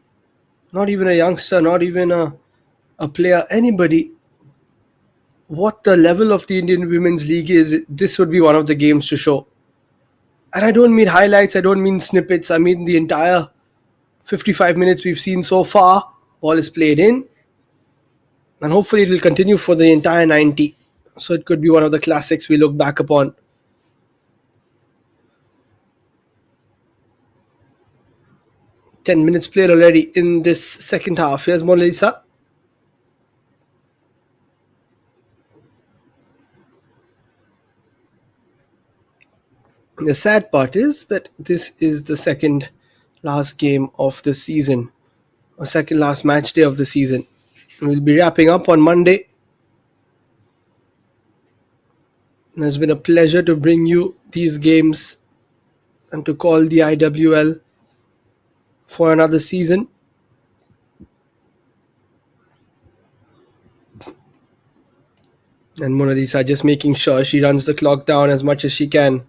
A: not even a youngster, not even a player, anybody, what the level of the Indian Women's League is, this would be one of the games to show. And I don't mean highlights, I don't mean snippets, I mean the entire 55 minutes we've seen so far. Ball is played in. And hopefully it will continue for the entire 90. So it could be one of the classics we look back upon. Ten minutes played already in this second half. Here's Mona Lisa. The sad part is that this is the second last game of the season, or second last match day of the season. We'll be wrapping up on Monday. It's been a pleasure to bring you these games and to call the IWL for another season. And Mona Lisa just making sure she runs the clock down as much as she can.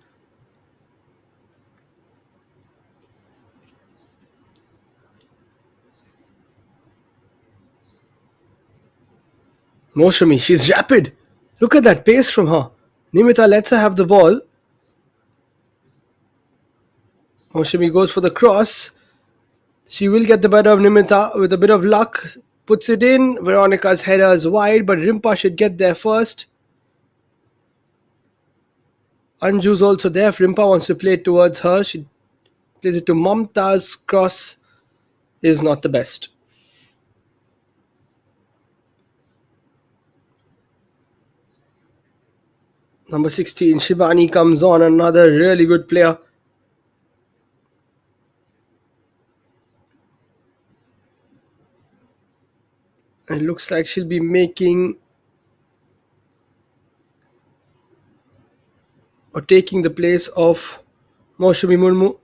A: Moshami, she's rapid. Look at that pace from her. Nimita lets her have the ball. Moshami goes for the cross. She will get the better of Nimita with a bit of luck. Puts it in. Veronica's header is wide, but Rimpa should get there first. Anju's also there. If Rimpa wants to play it towards her, she plays it to Mamta's cross is not the best. Number 16, Shivani comes on, another really good player. It looks like she'll be making or taking the place of Moshumi Murmu.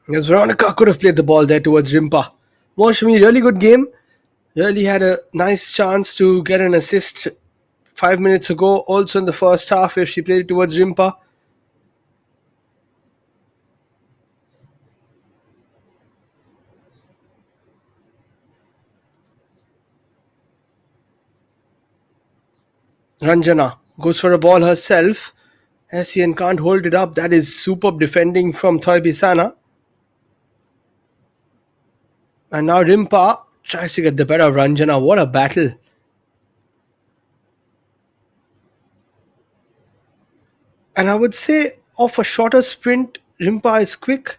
A: Yes, Veronica could have played the ball there towards Rimpa. Moshumi, really good game. Really had a nice chance to get an assist 5 minutes ago. Also in the first half, if she played it towards Rimpa. Ranjana goes for a ball herself. Essien can't hold it up. That is superb defending from Thoibisana. And now Rimpa tries to get the better of Ranjana. What a battle. And I would say off a shorter sprint, Rimpa is quick,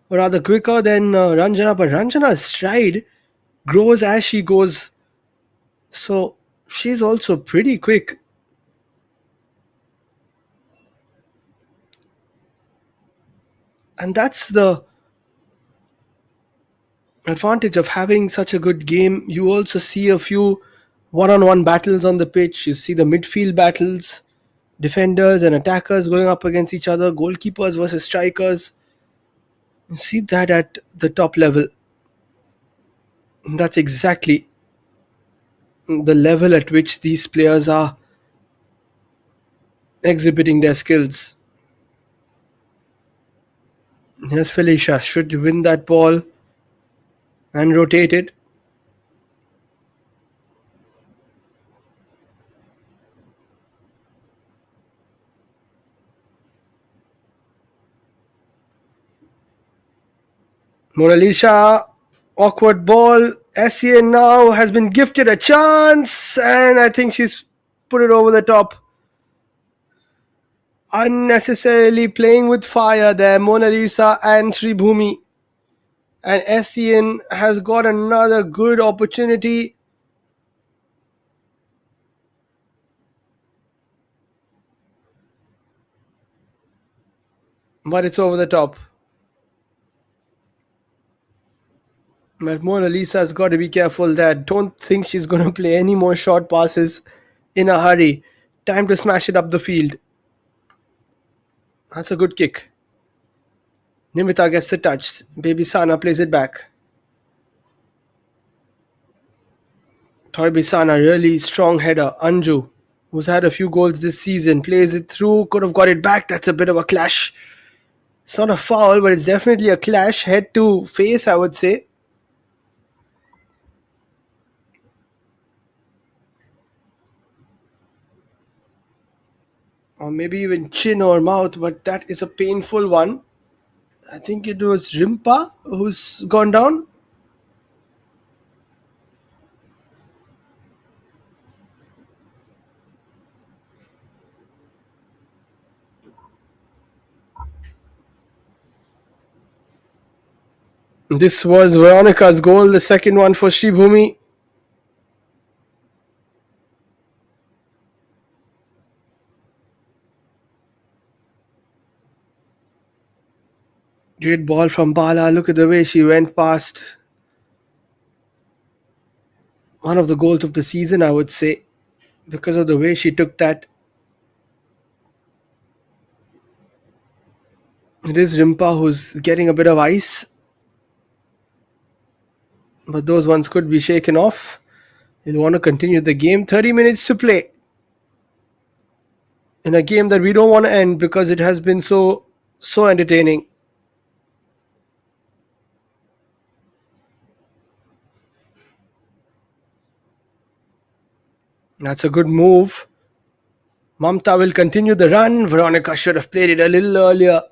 A: or rather quicker than Ranjana. But Ranjana's stride grows as she goes. So she's also pretty quick. And that's the advantage of having such a good game. You also see a few one-on-one battles on the pitch. You see the midfield battles, defenders and attackers going up against each other, goalkeepers versus strikers. You see that at the top level. And that's exactly the level at which these players are exhibiting their skills. Here's Felicia, should win that ball and rotate it. Mona Lisa, awkward ball. Essien now has been gifted a chance, and I think she's put it over the top. Unnecessarily playing with fire there, Mona Lisa and Sribhumi. And Essien has got another good opportunity. But it's over the top. But Mona Lisa's got to be careful there. Don't think she's going to play any more short passes in a hurry. Time to smash it up the field. That's a good kick. Nimita gets the touch. Baby Sana plays it back. Thoibisana, really strong header. Anju, who's had a few goals this season, plays it through. Could have got it back. That's a bit of a clash. It's not a foul, but it's definitely a clash, head to face, I would say. Or maybe even chin or mouth, but that is a painful one. I think it was Rimpa who's gone down. This was Veronica's goal, the second one for Sribhumi. Great ball from Bala. Look at the way she went past. One of the goals of the season, I would say, because of the way she took that. It is Rimpa who's getting a bit of ice, but those ones could be shaken off. You'll want to continue the game. 30 minutes to play in a game that we don't want to end because it has been so entertaining. That's a good move. Mamta will continue the run. Veronica should have played it a little earlier.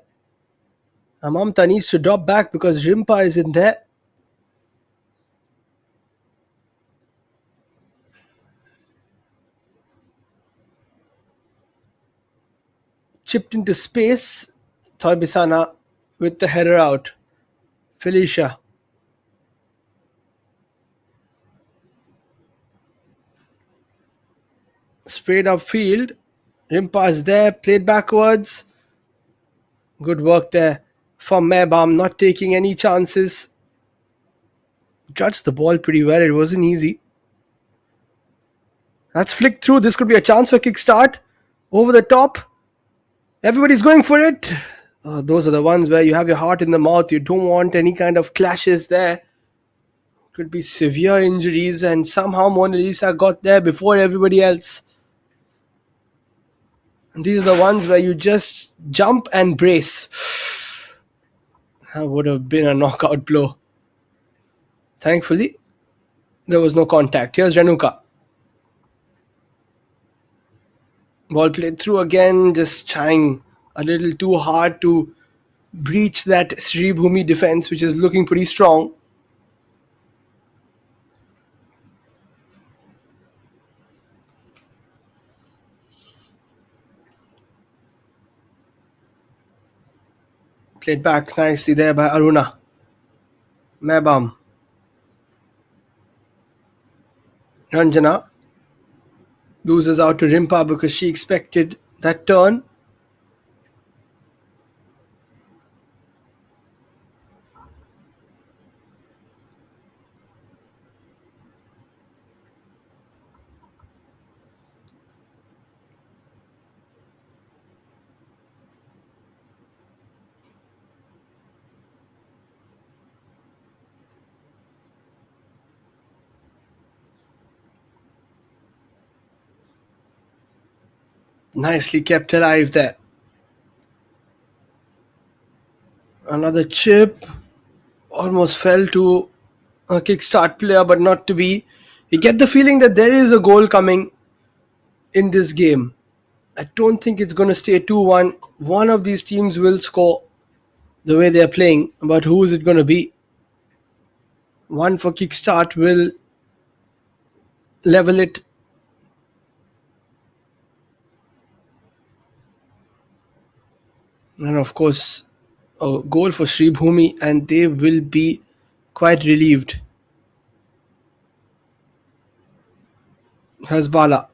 A: And Mamta needs to drop back because Rimpa is in there. Chipped into space. Thoibisana with the header out. Felicia. Sprayed upfield. Rimpa is there. Played backwards. Good work there from Mehbam, not taking any chances. Judged the ball pretty well. It wasn't easy. That's flicked through. This could be a chance for kickstart. Over the top. Everybody's going for it. Those are the ones where you have your heart in the mouth. You don't want any kind of clashes there. Could be severe injuries, and somehow Mona Lisa got there before everybody else. And these are the ones where you just jump and brace. That would have been a knockout blow. Thankfully, there was no contact. Here's Renuka. Ball played through again, just trying a little too hard to breach that Sribhumi defense, which is looking pretty strong. Played back nicely there by Aruna. Mehbam. Ranjana loses out to Rimpa because she expected that turn. Nicely kept alive there. Another chip. Almost fell to a kickstart player, but not to be. You get the feeling that there is a goal coming in this game. I don't think it's going to stay 2-1. One of these teams will score the way they're playing, but who is it going to be? One for kickstart will level it. And of course, a goal for Sribhumi, and they will be quite relieved. Here's Bala.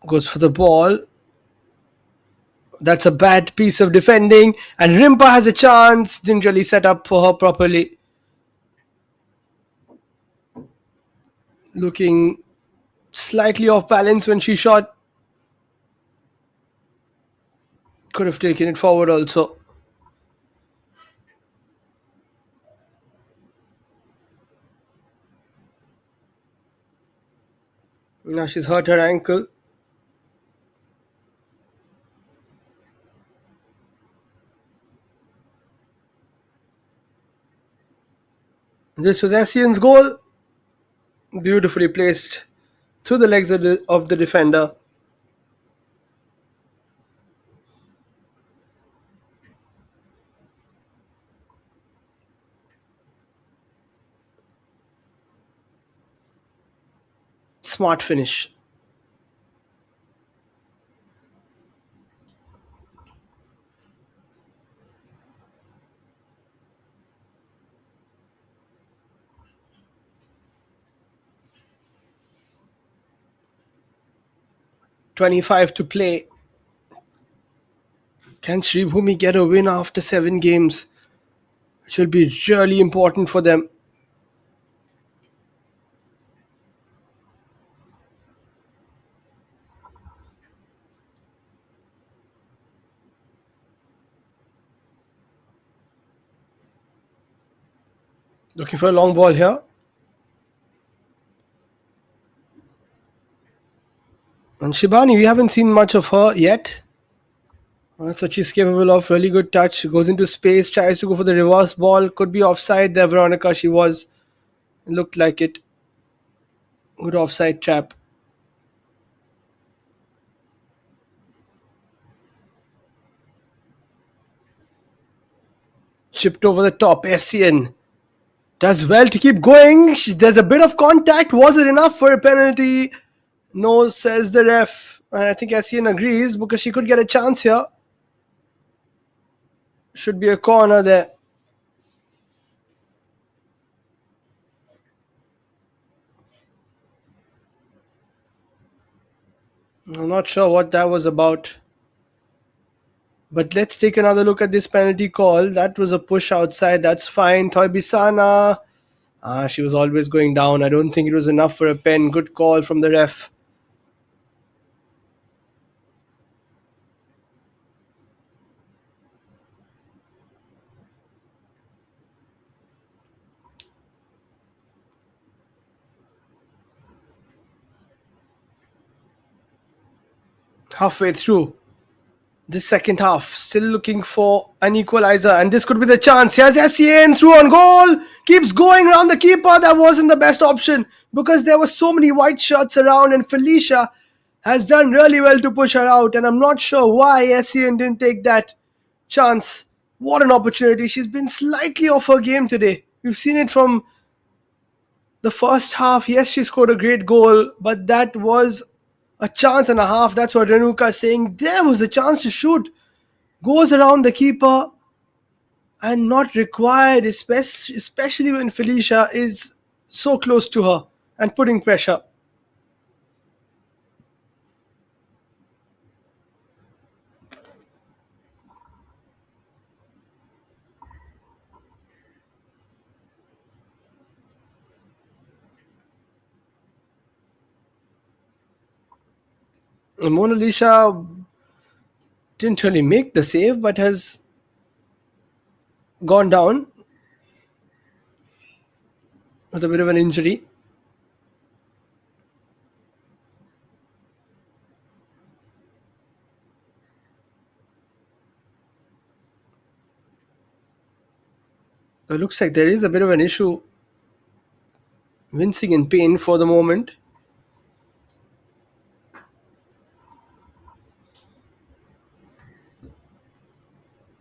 A: Goes for the ball. That's a bad piece of defending. And Rimpa has a chance. Didn't really set up for her properly. Looking slightly off balance when she shot. Could have taken it forward also. Now she's hurt her ankle. This was Essien goal, beautifully placed through the legs of the defender. Smart finish. 25 to play. Can Sribhumi get a win after 7 games? Which will be really important for them. Looking for a long ball here. And Shibani, we haven't seen much of her yet. That's what she's capable of. Really good touch. Goes into space, tries to go for the reverse ball. Could be offside there, Veronica. She was. Looked like it. Good offside trap. Chipped over the top. Essien does well to keep going. There's a bit of contact. Was it enough for a penalty? No, says the ref. And I think Essien agrees because she could get a chance here. Should be a corner there. I'm not sure what that was about. But let's take another look at this penalty call. That was a push outside. That's fine. Thoibisana. She was always going down. I don't think it was enough for a pen. Good call from the ref. Halfway through this second half, still looking for an equalizer, and this could be the chance. Here's Essien through on goal. Keeps going around the keeper. That wasn't the best option because there were so many white shirts around, and Felicia has done really well to push her out. And I'm not sure why Essien didn't take that chance. What an opportunity. She's been slightly off her game today. We've seen it from the first half. Yes, she scored a great goal, but that was a chance and a half. That's what Renuka is saying. There was a chance to shoot. Goes around the keeper and not required, especially when Felicia is so close to her and putting pressure. And Mona Lisa didn't really make the save, but has gone down with a bit of an injury. It looks like there is a bit of an issue. Wincing in pain for the moment.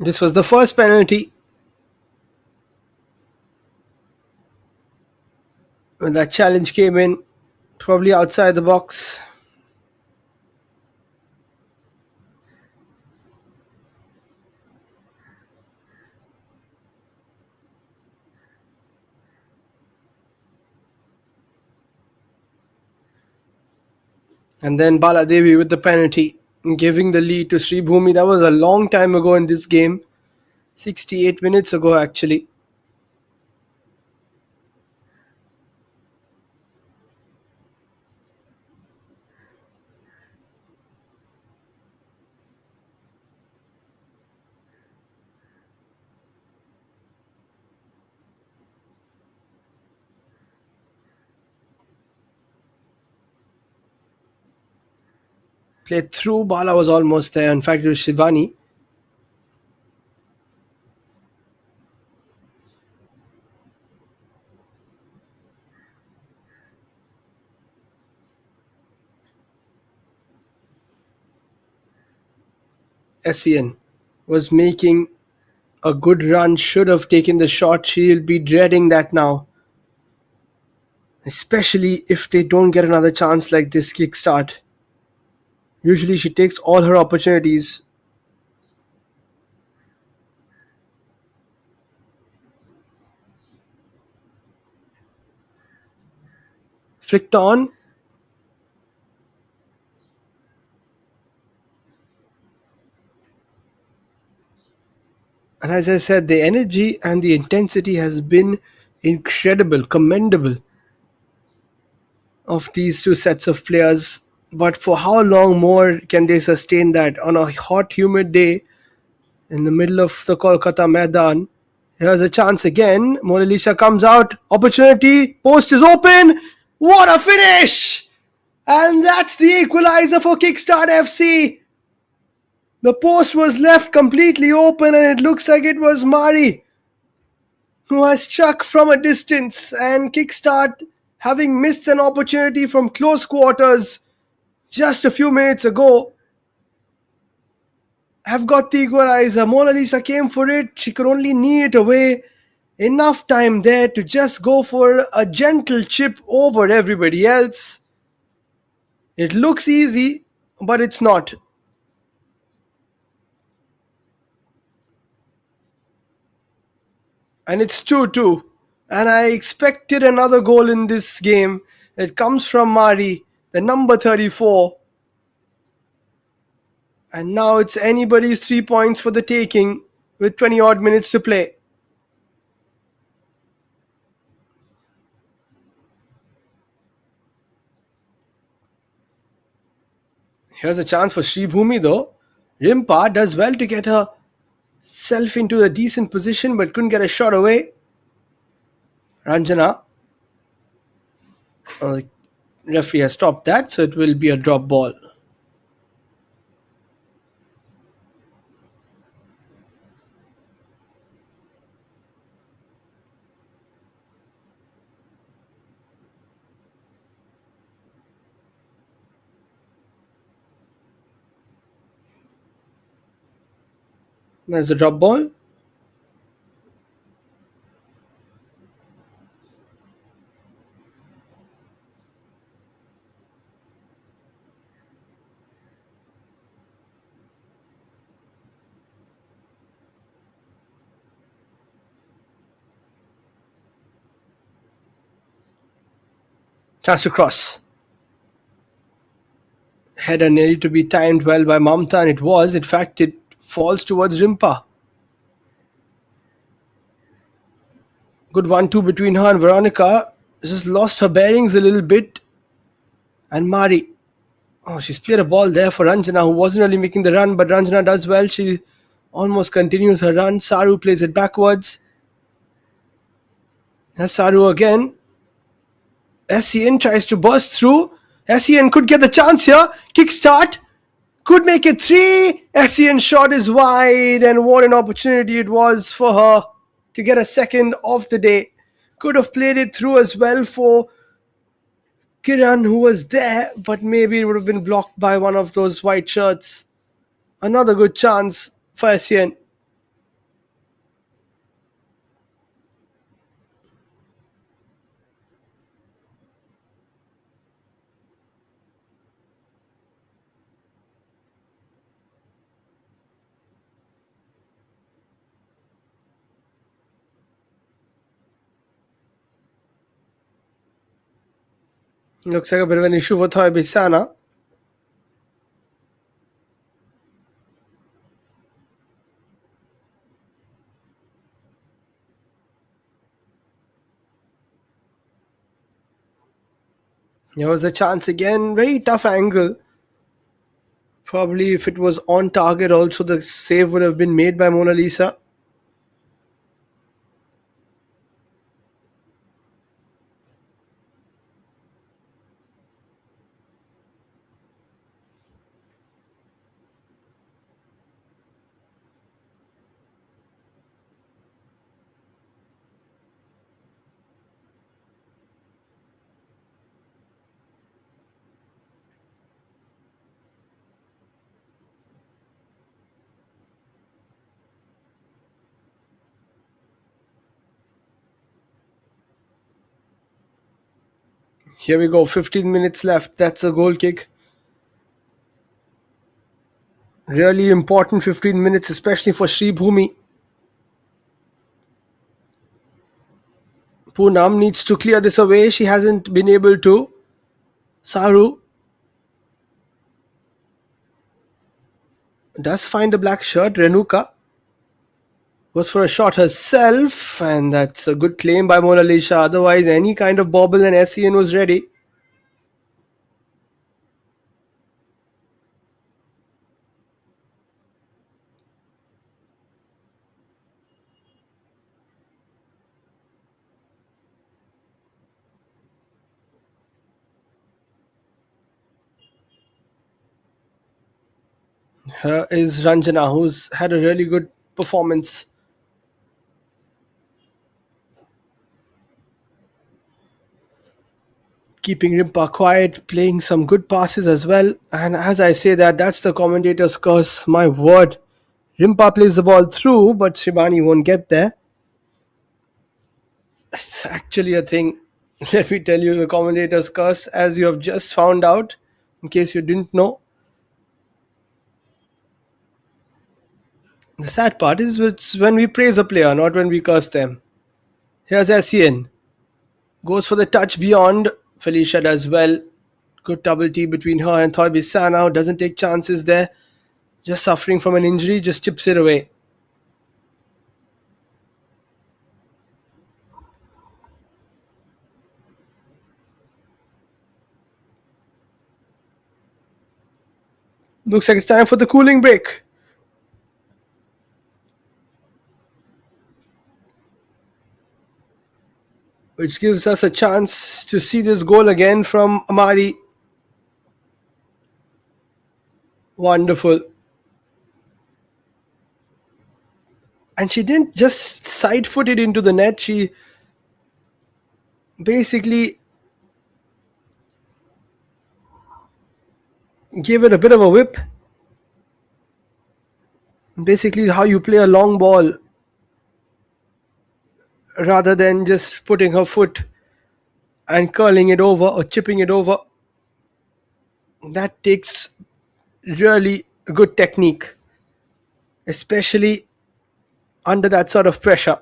A: This was the first penalty. When that challenge came in, probably outside the box. And then Baladevi with the penalty, giving the lead to Sribhumi. That was a long time ago in this game. 68 minutes ago, actually. Played through. Bala was almost there. In fact, it was Shivani. Essien was making a good run, should have taken the shot. She'll be dreading that now, especially if they don't get another chance like this kickstart. Usually she takes all her opportunities. Flicked on. And as I said, the energy and the intensity has been incredible, commendable of these two sets of players. But for how long more can they sustain that on a hot, humid day in the middle of the Kolkata Maidan? Here's a chance again. Mona Lisa comes out. Opportunity. Post is open. What a finish! And that's the equalizer for Kickstart FC. The post was left completely open, and it looks like it was Mari who has struck from a distance. And Kickstart, having missed an opportunity from close quarters just a few minutes ago, have got the equalizer. Mona Lisa came for it. She could only knee it away. Enough time there to just go for a gentle chip over everybody else. It looks easy, but it's not. And it's 2-2. And I expected another goal in this game. It comes from Mari, the number 34. And now it's anybody's 3 points for the taking with 20 odd minutes to play. Here's a chance for Sribhumi though. Rimpa does well to get herself into a decent position but couldn't get a shot away. Ranjana, the referee has stopped that, so it will be a drop ball. There's a drop ball. Chance to cross. Header needed to be timed well by Mamta, and it was. In fact, it falls towards Rimpa. Good 1-2 between her and Veronica. Just lost her bearings a little bit. And Mari. Oh, she's cleared a ball there for Ranjana, who wasn't really making the run, but Ranjana does well. She almost continues her run. Saru plays it backwards. There's Saru again. Essien tries to burst through. Essien could get the chance here. Kickstart. Could make it 3. Essien's shot is wide, and what an opportunity it was for her to get a second of the day. Could have played it through as well for Kiran, who was there, but maybe it would have been blocked by one of those white shirts. Another good chance for Essien. Looks like a bit of an issue for Thoy Bisana. Here was the chance again. Very tough angle. Probably if it was on target also, the save would have been made by Mona Lisa. Here we go, 15 minutes left. That's a goal kick. Really important 15 minutes, especially for Sribhumi. Poonam needs to clear this away. She hasn't been able to. Saru does find a black shirt. Renuka goes for a shot herself, and that's a good claim by Mona Lisa. Otherwise, any kind of bobble and SEN was ready. Here is Ranjana, who's had a really good performance. Keeping Rimpa quiet, playing some good passes as well. And as I say that, that's the commentator's curse. My word. Rimpa plays the ball through, but Shibani won't get there. It's actually a thing. Let me tell you the commentator's curse, as you have just found out, in case you didn't know. The sad part is it's when we praise a player, not when we curse them. Here's Essien. Goes for the touch beyond. Felicia does well. Good double T between her and Thoibi Sana, who doesn't take chances there. Just suffering from an injury, just chips it away. Looks like it's time for the cooling break. Which gives us a chance to see this goal again from Amari. Wonderful. And she didn't just side foot it into the net, she basically gave it a bit of a whip. Basically, how you play a long ball rather than just putting her foot and curling it over or chipping it over. That takes really good technique, especially under that sort of pressure.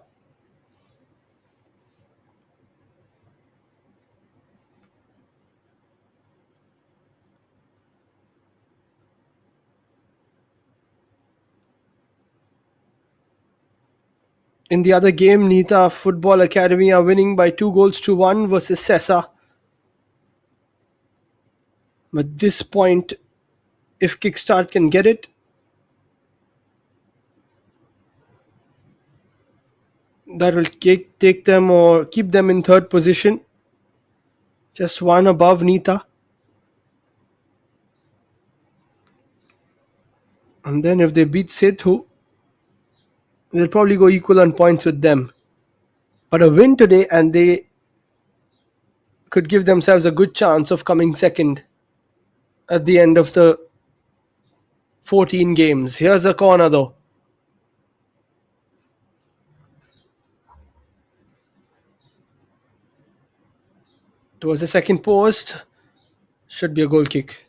A: In the other game, Nita Football Academy are winning by 2-1 versus Sessa. But this point, if Kickstart can get it, that will take them or keep them in third position. Just one above Nita. And then if they beat Sethu, they'll probably go equal on points with them. But a win today and they could give themselves a good chance of coming second at the end of the 14 games. Here's a corner though. Towards the second post. Should be a goal kick.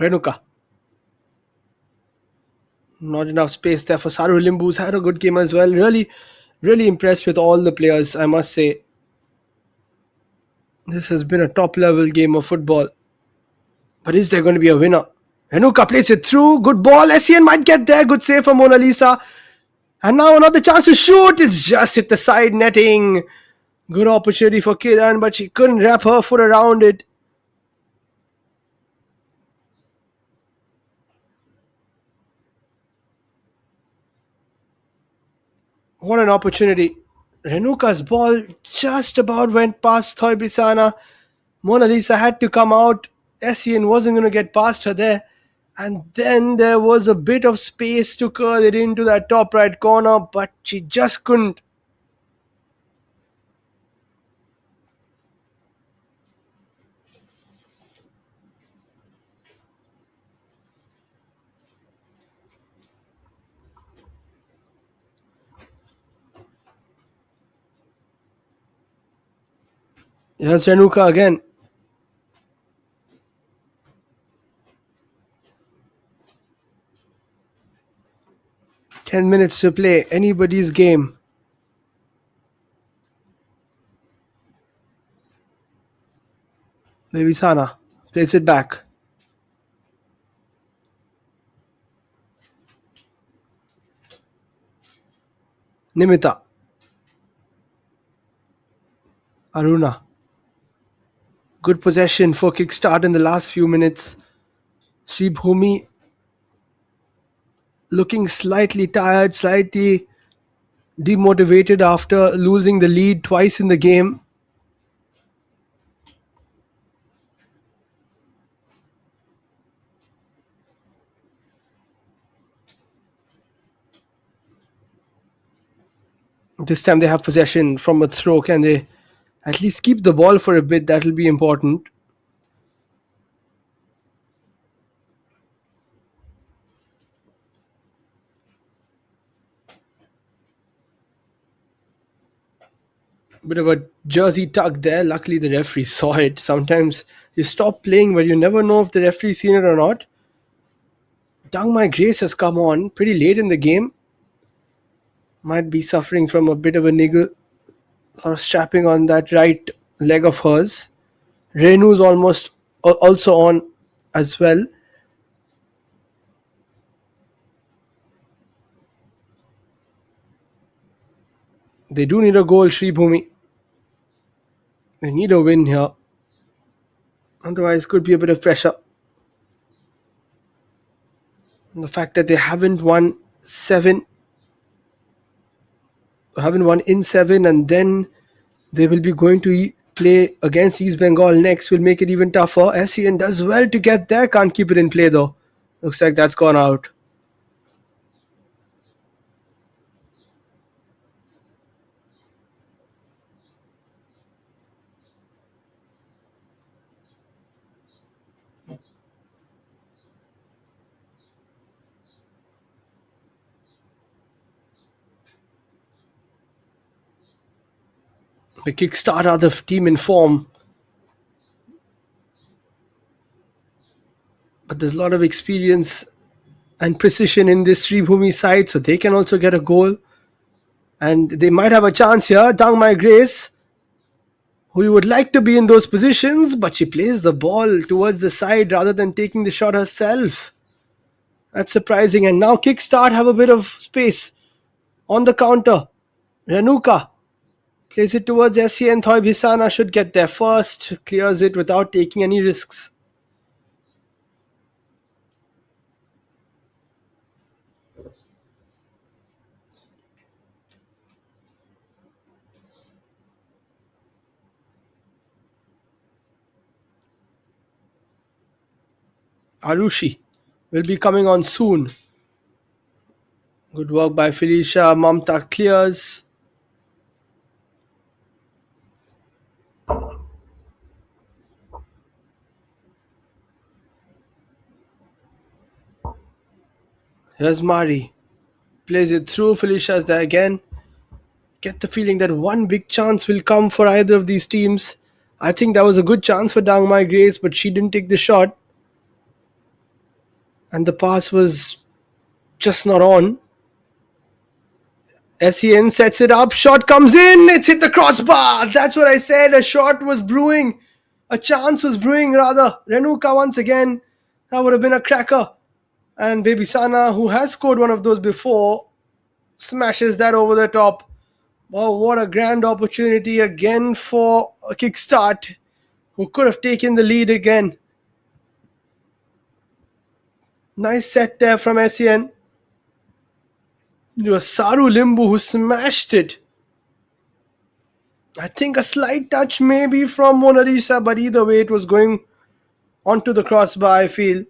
A: Renuka. Not enough space there for Saru Limbu, who's had a good game as well. Really, really impressed with all the players, I must say. This has been a top level game of football. But is there going to be a winner? Renuka plays it through. Good ball. Essien might get there. Good save for Mona Lisa. And now another chance to shoot. It's just hit the side netting. Good opportunity for Kiran, but she couldn't wrap her foot around it. What an opportunity. Renuka's ball just about went past Thoibisana. Mona Lisa had to come out. Essien wasn't going to get past her there. And then there was a bit of space to curl it into that top right corner, but she just couldn't. Here's Renuka again. Ten minutes to play. Anybody's game. Baby Sana plays it back. Nimita. Aruna. Good possession for Kickstart in the last few minutes. Sribhumi looking slightly tired, slightly demotivated after losing the lead twice in the game. This time they have possession from a throw. Can they at least keep the ball for a bit? That will be important. Bit of a jersey tug there. Luckily, the referee saw it. Sometimes you stop playing, but you never know if the referee's seen it or not. Dangmai Grace has come on pretty late in the game. Might be suffering from a bit of a niggle or strapping on that right leg of hers. Renu's almost also on as well. They do need a goal, Sribhumi. They need a win here. Otherwise, could be a bit of pressure. And the fact that they haven't won in seven, and then they will be going to play against East Bengal next, will make it even tougher. SCN does well to get there. Can't keep it in play though. Looks like that's gone out. The Kickstart are the team in form, but there's a lot of experience and precision in this Sribhumi side, so they can also get a goal. And they might have a chance here. Dangmai Grace, who would like to be in those positions, but she plays the ball towards the side rather than taking the shot herself. That's surprising. And now Kickstart have a bit of space on the counter. Renuka plays it towards SCN. Thoy Bisana should get there first. Clears it without taking any risks. Arushi will be coming on soon. Good work by Felicia. Mamta clears. Here's Mari. Plays it through. Felicia's there again. Get the feeling that one big chance will come for either of these teams. I think that was a good chance for Dangmai Grace, but she didn't take the shot. And the pass was just not on. SEN sets it up. Shot comes in. It's hit the crossbar. That's what I said. A shot was brewing. A chance was brewing, rather. Renuka once again. That would have been a cracker. And Baby Sana, who has scored one of those before, smashes that over the top. Wow, what a grand opportunity again for a Kickstart, who could have taken the lead again. Nice set there from SEN. It was Saru Limbu who smashed it. I think a slight touch maybe from Mona Lisa, but either way, it was going onto the crossbar, I feel.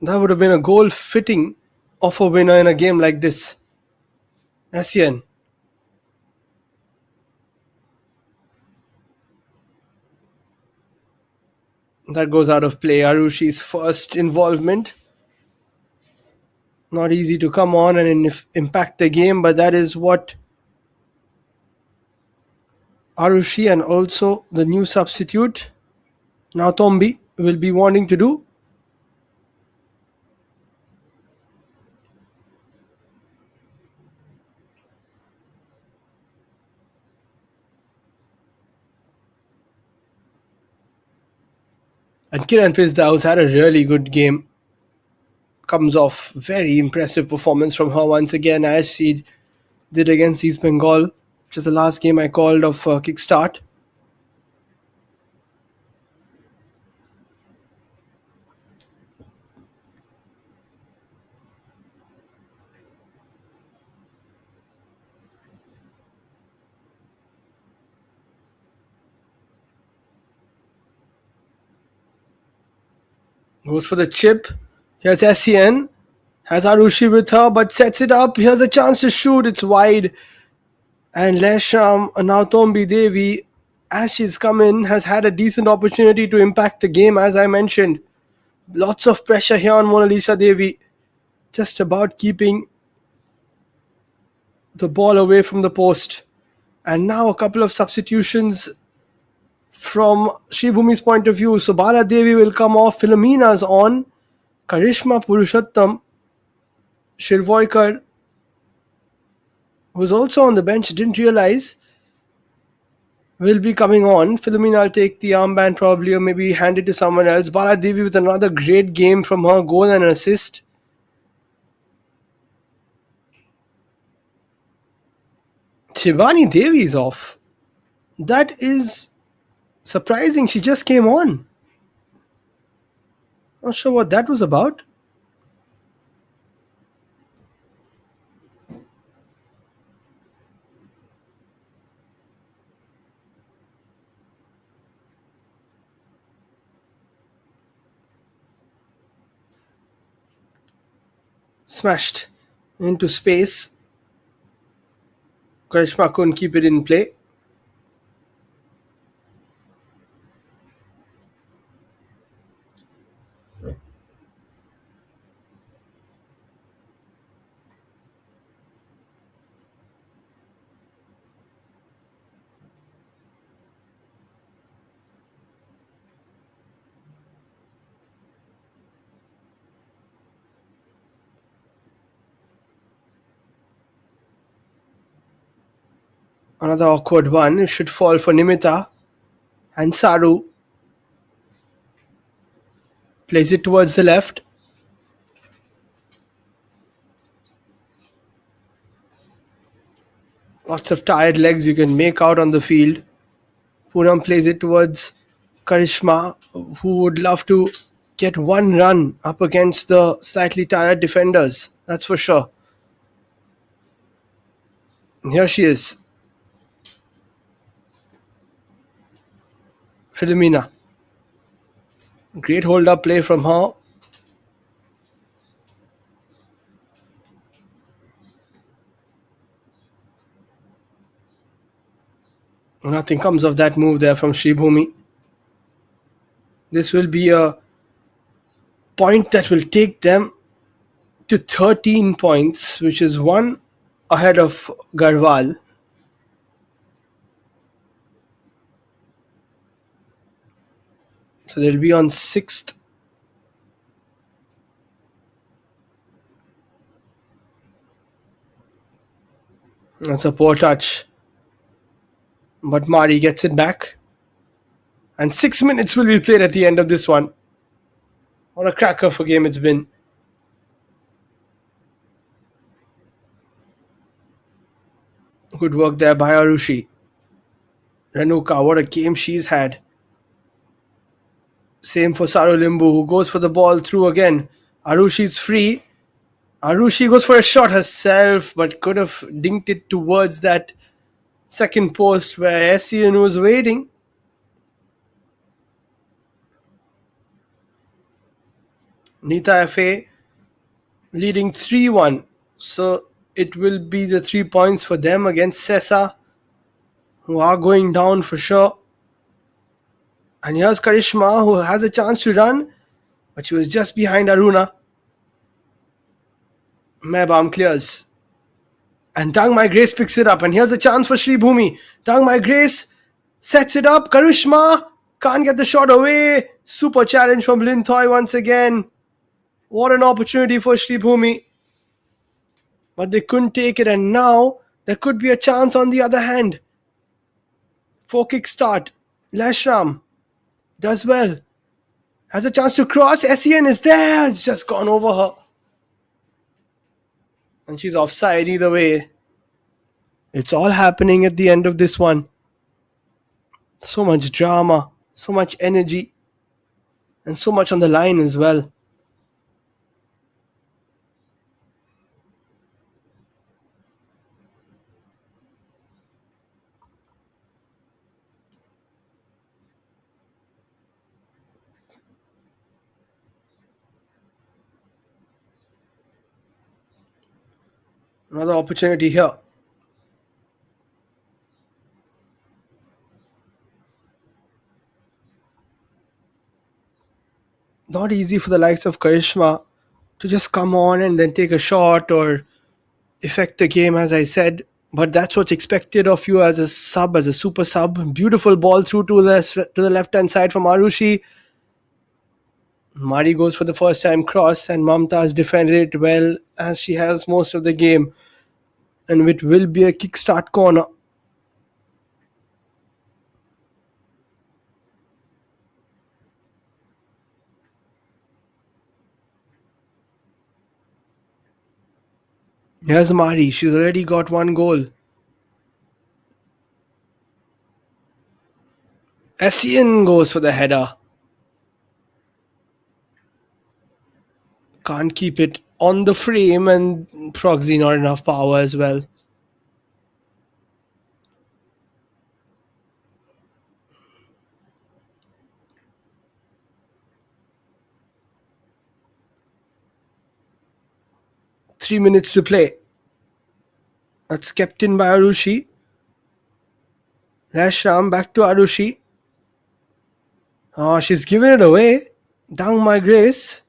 A: That would have been a goal fitting of a winner in a game like this. Asian. That goes out of play. Arushi's first involvement. Not easy to come on and impact the game, but that is what Arushi and also the new substitute, now Tombi, will be wanting to do. And Kiran Pisdaus had a really good game. Comes off very impressive performance from her once again, as she did against East Bengal, which is the last game I called of Kickstart. Goes for the chip. Here's SEN. Has Arushi with her, but sets it up. Here's a chance to shoot. It's wide. And Leshram, now Tombi Devi, as she's come in, has had a decent opportunity to impact the game, as I mentioned. Lots of pressure here on Mona Lisa Devi. Just about keeping the ball away from the post. And now a couple of substitutions from Sribhumi's point of view. So Bala Devi will come off. Philomena's on. Karishma Purushottam. Shirvoikar, who's also on the bench, didn't realize, will be coming on. Philomena will take the armband probably, or maybe hand it to someone else. Bala Devi with another great game from her, goal and an assist. Shivani Devi is off. That is surprising. She just came on. Not sure what that was about. Smashed into space. Karishma couldn't keep it in play. Another awkward one. It should fall for Nimita. And Saru plays it towards the left. Lots of tired legs you can make out on the field. Poonam plays it towards Karishma, who would love to get one run up against the slightly tired defenders. That's for sure. Here she is. Philomena. Great hold-up play from her. Nothing comes of that move there from Sribhumi. This will be a point that will take them to 13 points, which is one ahead of Garhwal. So they'll be on 6th. That's a poor touch. But Mari gets it back. And 6 minutes will be played at the end of this one. What a cracker for game it's been. Good work there by Arushi. Renuka, what a game she's had. Same for Sarulimbu, who goes for the ball through again. Arushi's free. Arushi goes for a shot herself, but could have dinked it towards that second post where Essien was waiting. Nita FA leading 3-1. So it will be the 3 points for them against Sessa, who are going down for sure. And here's Karishma, who has a chance to run, but she was just behind Aruna. Mehbam clears. And Dang My Grace picks it up. And here's a chance for Sribhumi. Dang My Grace sets it up. Karishma can't get the shot away. Super challenge from Lintoy once again. What an opportunity for Sribhumi. But they couldn't take it. And now there could be a chance on the other hand for Kickstart. Lashram does well. Has a chance to cross. Essien is there. It's just gone over her. And she's offside either way. It's all happening at the end of this one. So much drama, so much energy, and so much on the line as well. Another opportunity here. Not easy for the likes of Karishma to just come on and then take a shot or affect the game, as I said. But that's what's expected of you as a sub, as a super sub. Beautiful ball through to the left-hand side from Arushi. Mari goes for the first time cross, and Mamta's defended it well, as she has most of the game. And it will be a kickstart corner. Here's Mari. She's already got one goal. Essien goes for the header. Can't keep it on the frame, and probably not enough power as well. Three minutes to play. That's kept in by Arushi. Rashram back to Arushi. Oh, she's given it away. Down my grace.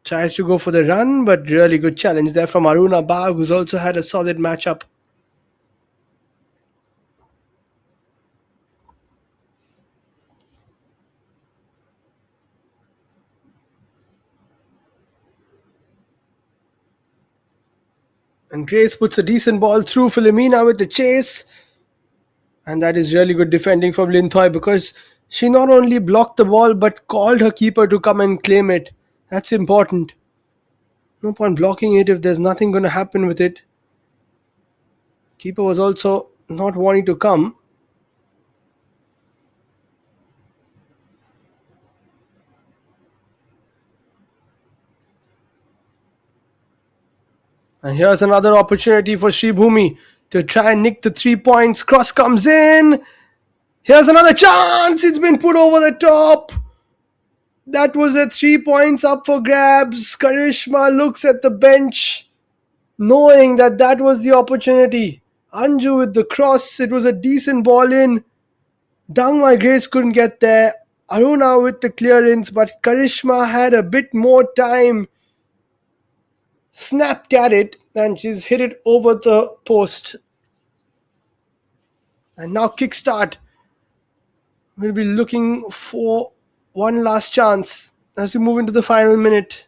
A: Tries to go for the run, but really good challenge there from Aruna Bagh, who's also had a solid matchup. And Grace puts a decent ball through. Philomena with the chase. And that is really good defending from Lintoy, because she not only blocked the ball but called her keeper to come and claim it. That's important. No point blocking it if there's nothing going to happen with it. Keeper was also not wanting to come. And here's another opportunity for Sribhumi to try and nick the 3 points. Cross comes in. Here's another chance. It's been put over the top. That was a 3 points up for grabs. Karishma looks at the bench, knowing that that was the opportunity. Anju with the cross. It was a decent ball in. Dangmai Grace couldn't get there. Aruna with the clearance, but Karishma had a bit more time. Snapped at it, and she's hit it over the post. And now Kickstart will be looking for one last chance as we move into the final minute.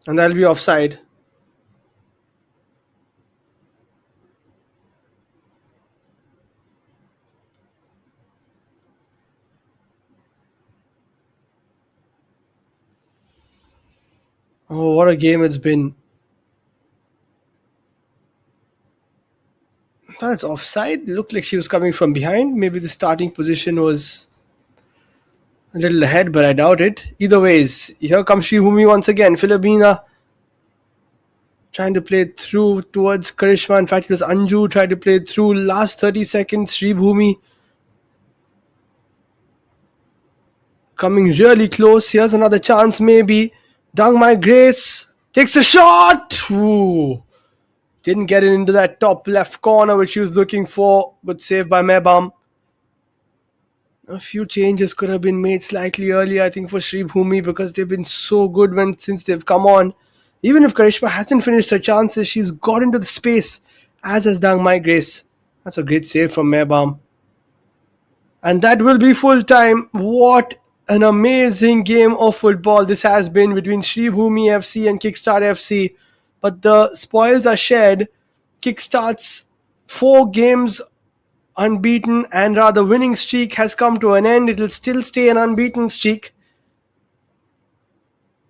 A: And that'll be offside. Oh, what a game it's been. That's offside. Looked like she was coming from behind. Maybe the starting position was a little ahead, but I doubt it. Either ways, here comes Sribhumi once again. Filipina trying to play through towards Karishma. In fact, it was Anju tried to play through. Last 30 seconds, Sribhumi coming really close. Here's another chance, maybe. Dangmai Grace takes a shot. Ooh. Didn't get it into that top left corner which she was looking for. Good save by Mebam. A few changes could have been made slightly earlier, I think, for Sribhumi because they've been so good since they've come on. Even if Karishma hasn't finished her chances, she's got into the space, as has Dangmai Grace. That's a great save from Mebam. And that will be full time. What an amazing game of football this has been between Sribhumi FC and Kickstart FC. But the spoils are shared. Kickstart's 4 games unbeaten and rather winning streak has come to an end. It will still stay an unbeaten streak.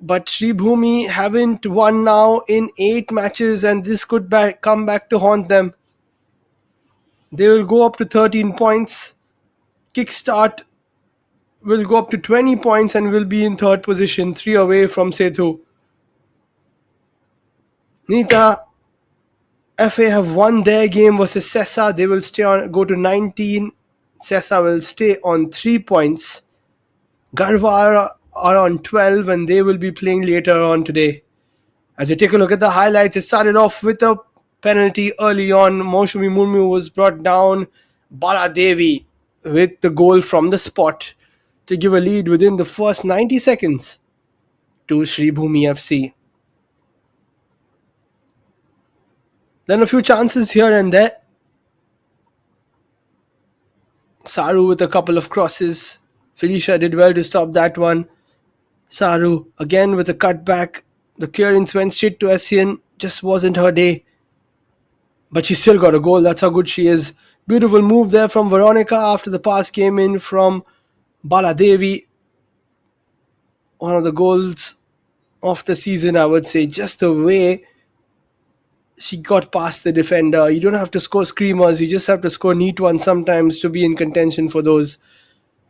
A: But Sribhumi haven't won now in 8 matches, and this could come back to haunt them. They will go up to 13 points. Kickstart will go up to 20 points and will be in 3rd position, 3 away from Sethu. Nita FA have won their game versus Sessa. They will go to 19. Sessa will stay on 3 points. Garva are on 12 and they will be playing later on today. As you take a look at the highlights, it started off with a penalty early on. Moshumi Murmu was brought down. Bala Devi with the goal from the spot to give a lead within the first 90 seconds to Sribhumi FC. Then a few chances here and there. Saru with a couple of crosses. Felicia did well to stop that one. Saru again with a cutback. The clearance went straight to Essien. Just wasn't her day. But she still got a goal. That's how good she is. Beautiful move there from Veronica after the pass came in from Baladevi. One of the goals of the season, I would say. Just the way she got past the defender. You don't have to score screamers. You just have to score neat ones sometimes to be in contention for those.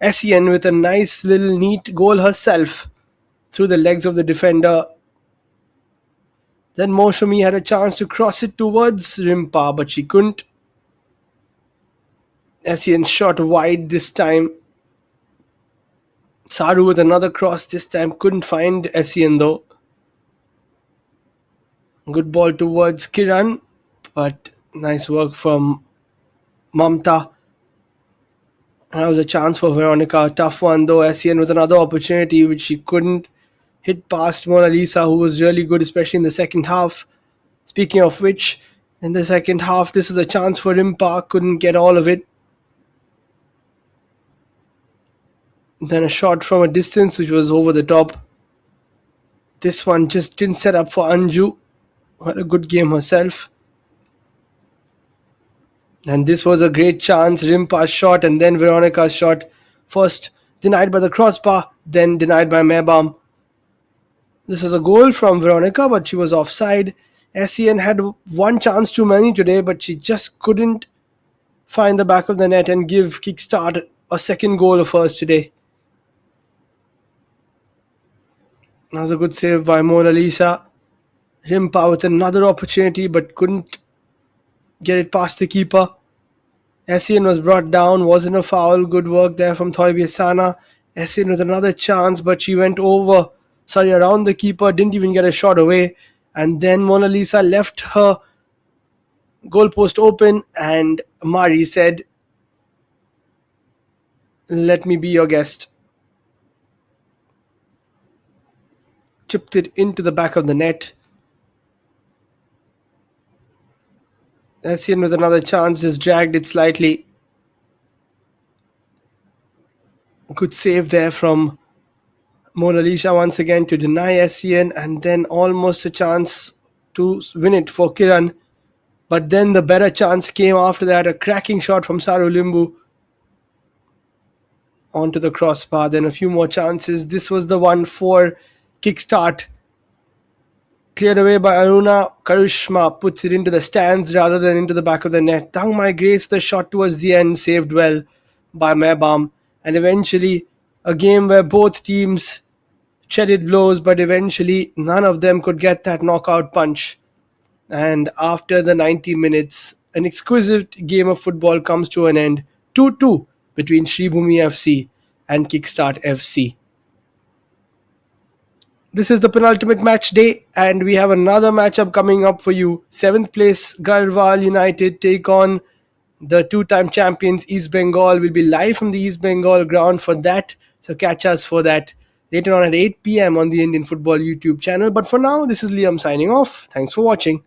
A: Essien with a nice little neat goal herself through the legs of the defender. Then Moshumi had a chance to cross it towards Rimpa, but she couldn't. Essien shot wide this time. Saru with another cross this time. Couldn't find Essien though. Good ball towards Kiran, but nice work from Mamta. That was a chance for Veronica. A tough one though. Essien with another opportunity which she couldn't hit past Mona Lisa, who was really good, especially in the second half. Speaking of which, in the second half, this was a chance for Rimpa. Couldn't get all of it. Then a shot from a distance which was over the top. This one just didn't set up for Anju. Had a good game herself. And this was a great chance. Rimpa's shot and then Veronica's shot. First denied by the crossbar, then denied by Mebam. This was a goal from Veronica, but she was offside. Essien had one chance too many today, but she just couldn't find the back of the net and give Kickstart a second goal of hers today. That was a good save by Mona Lisa. Rimpa with another opportunity but couldn't get it past the keeper. Essien was brought down, wasn't a foul. Good work there from Thoibi Sana. Essien with another chance, but she went around the keeper, didn't even get a shot away. And then Mona Lisa left her goalpost open and Mari said, "Let me be your guest." Chipped it into the back of the net. Essien with another chance, just dragged it slightly. Good save there from Mona Lisa once again to deny Essien, and then almost a chance to win it for Kiran. But then the better chance came after that, a cracking shot from Saru Limbu onto the crossbar. Then a few more chances. This was the one for Kickstart. Cleared away by Aruna. Karishma puts it into the stands rather than into the back of the net. Dangmai Grace the shot towards the end, saved well by Mehbam. And eventually, a game where both teams traded blows, but eventually none of them could get that knockout punch. And after the 90 minutes, an exquisite game of football comes to an end. 2-2 between Sribhumi FC and Kickstart FC. This is the penultimate match day, and we have another matchup coming up for you. 7th place Garhwal United take on the two-time champions East Bengal. Will be live from the East Bengal Ground for that, so catch us for that later on at 8 p.m. on the Indian Football YouTube channel. But for now, this is Liam signing off. Thanks for watching.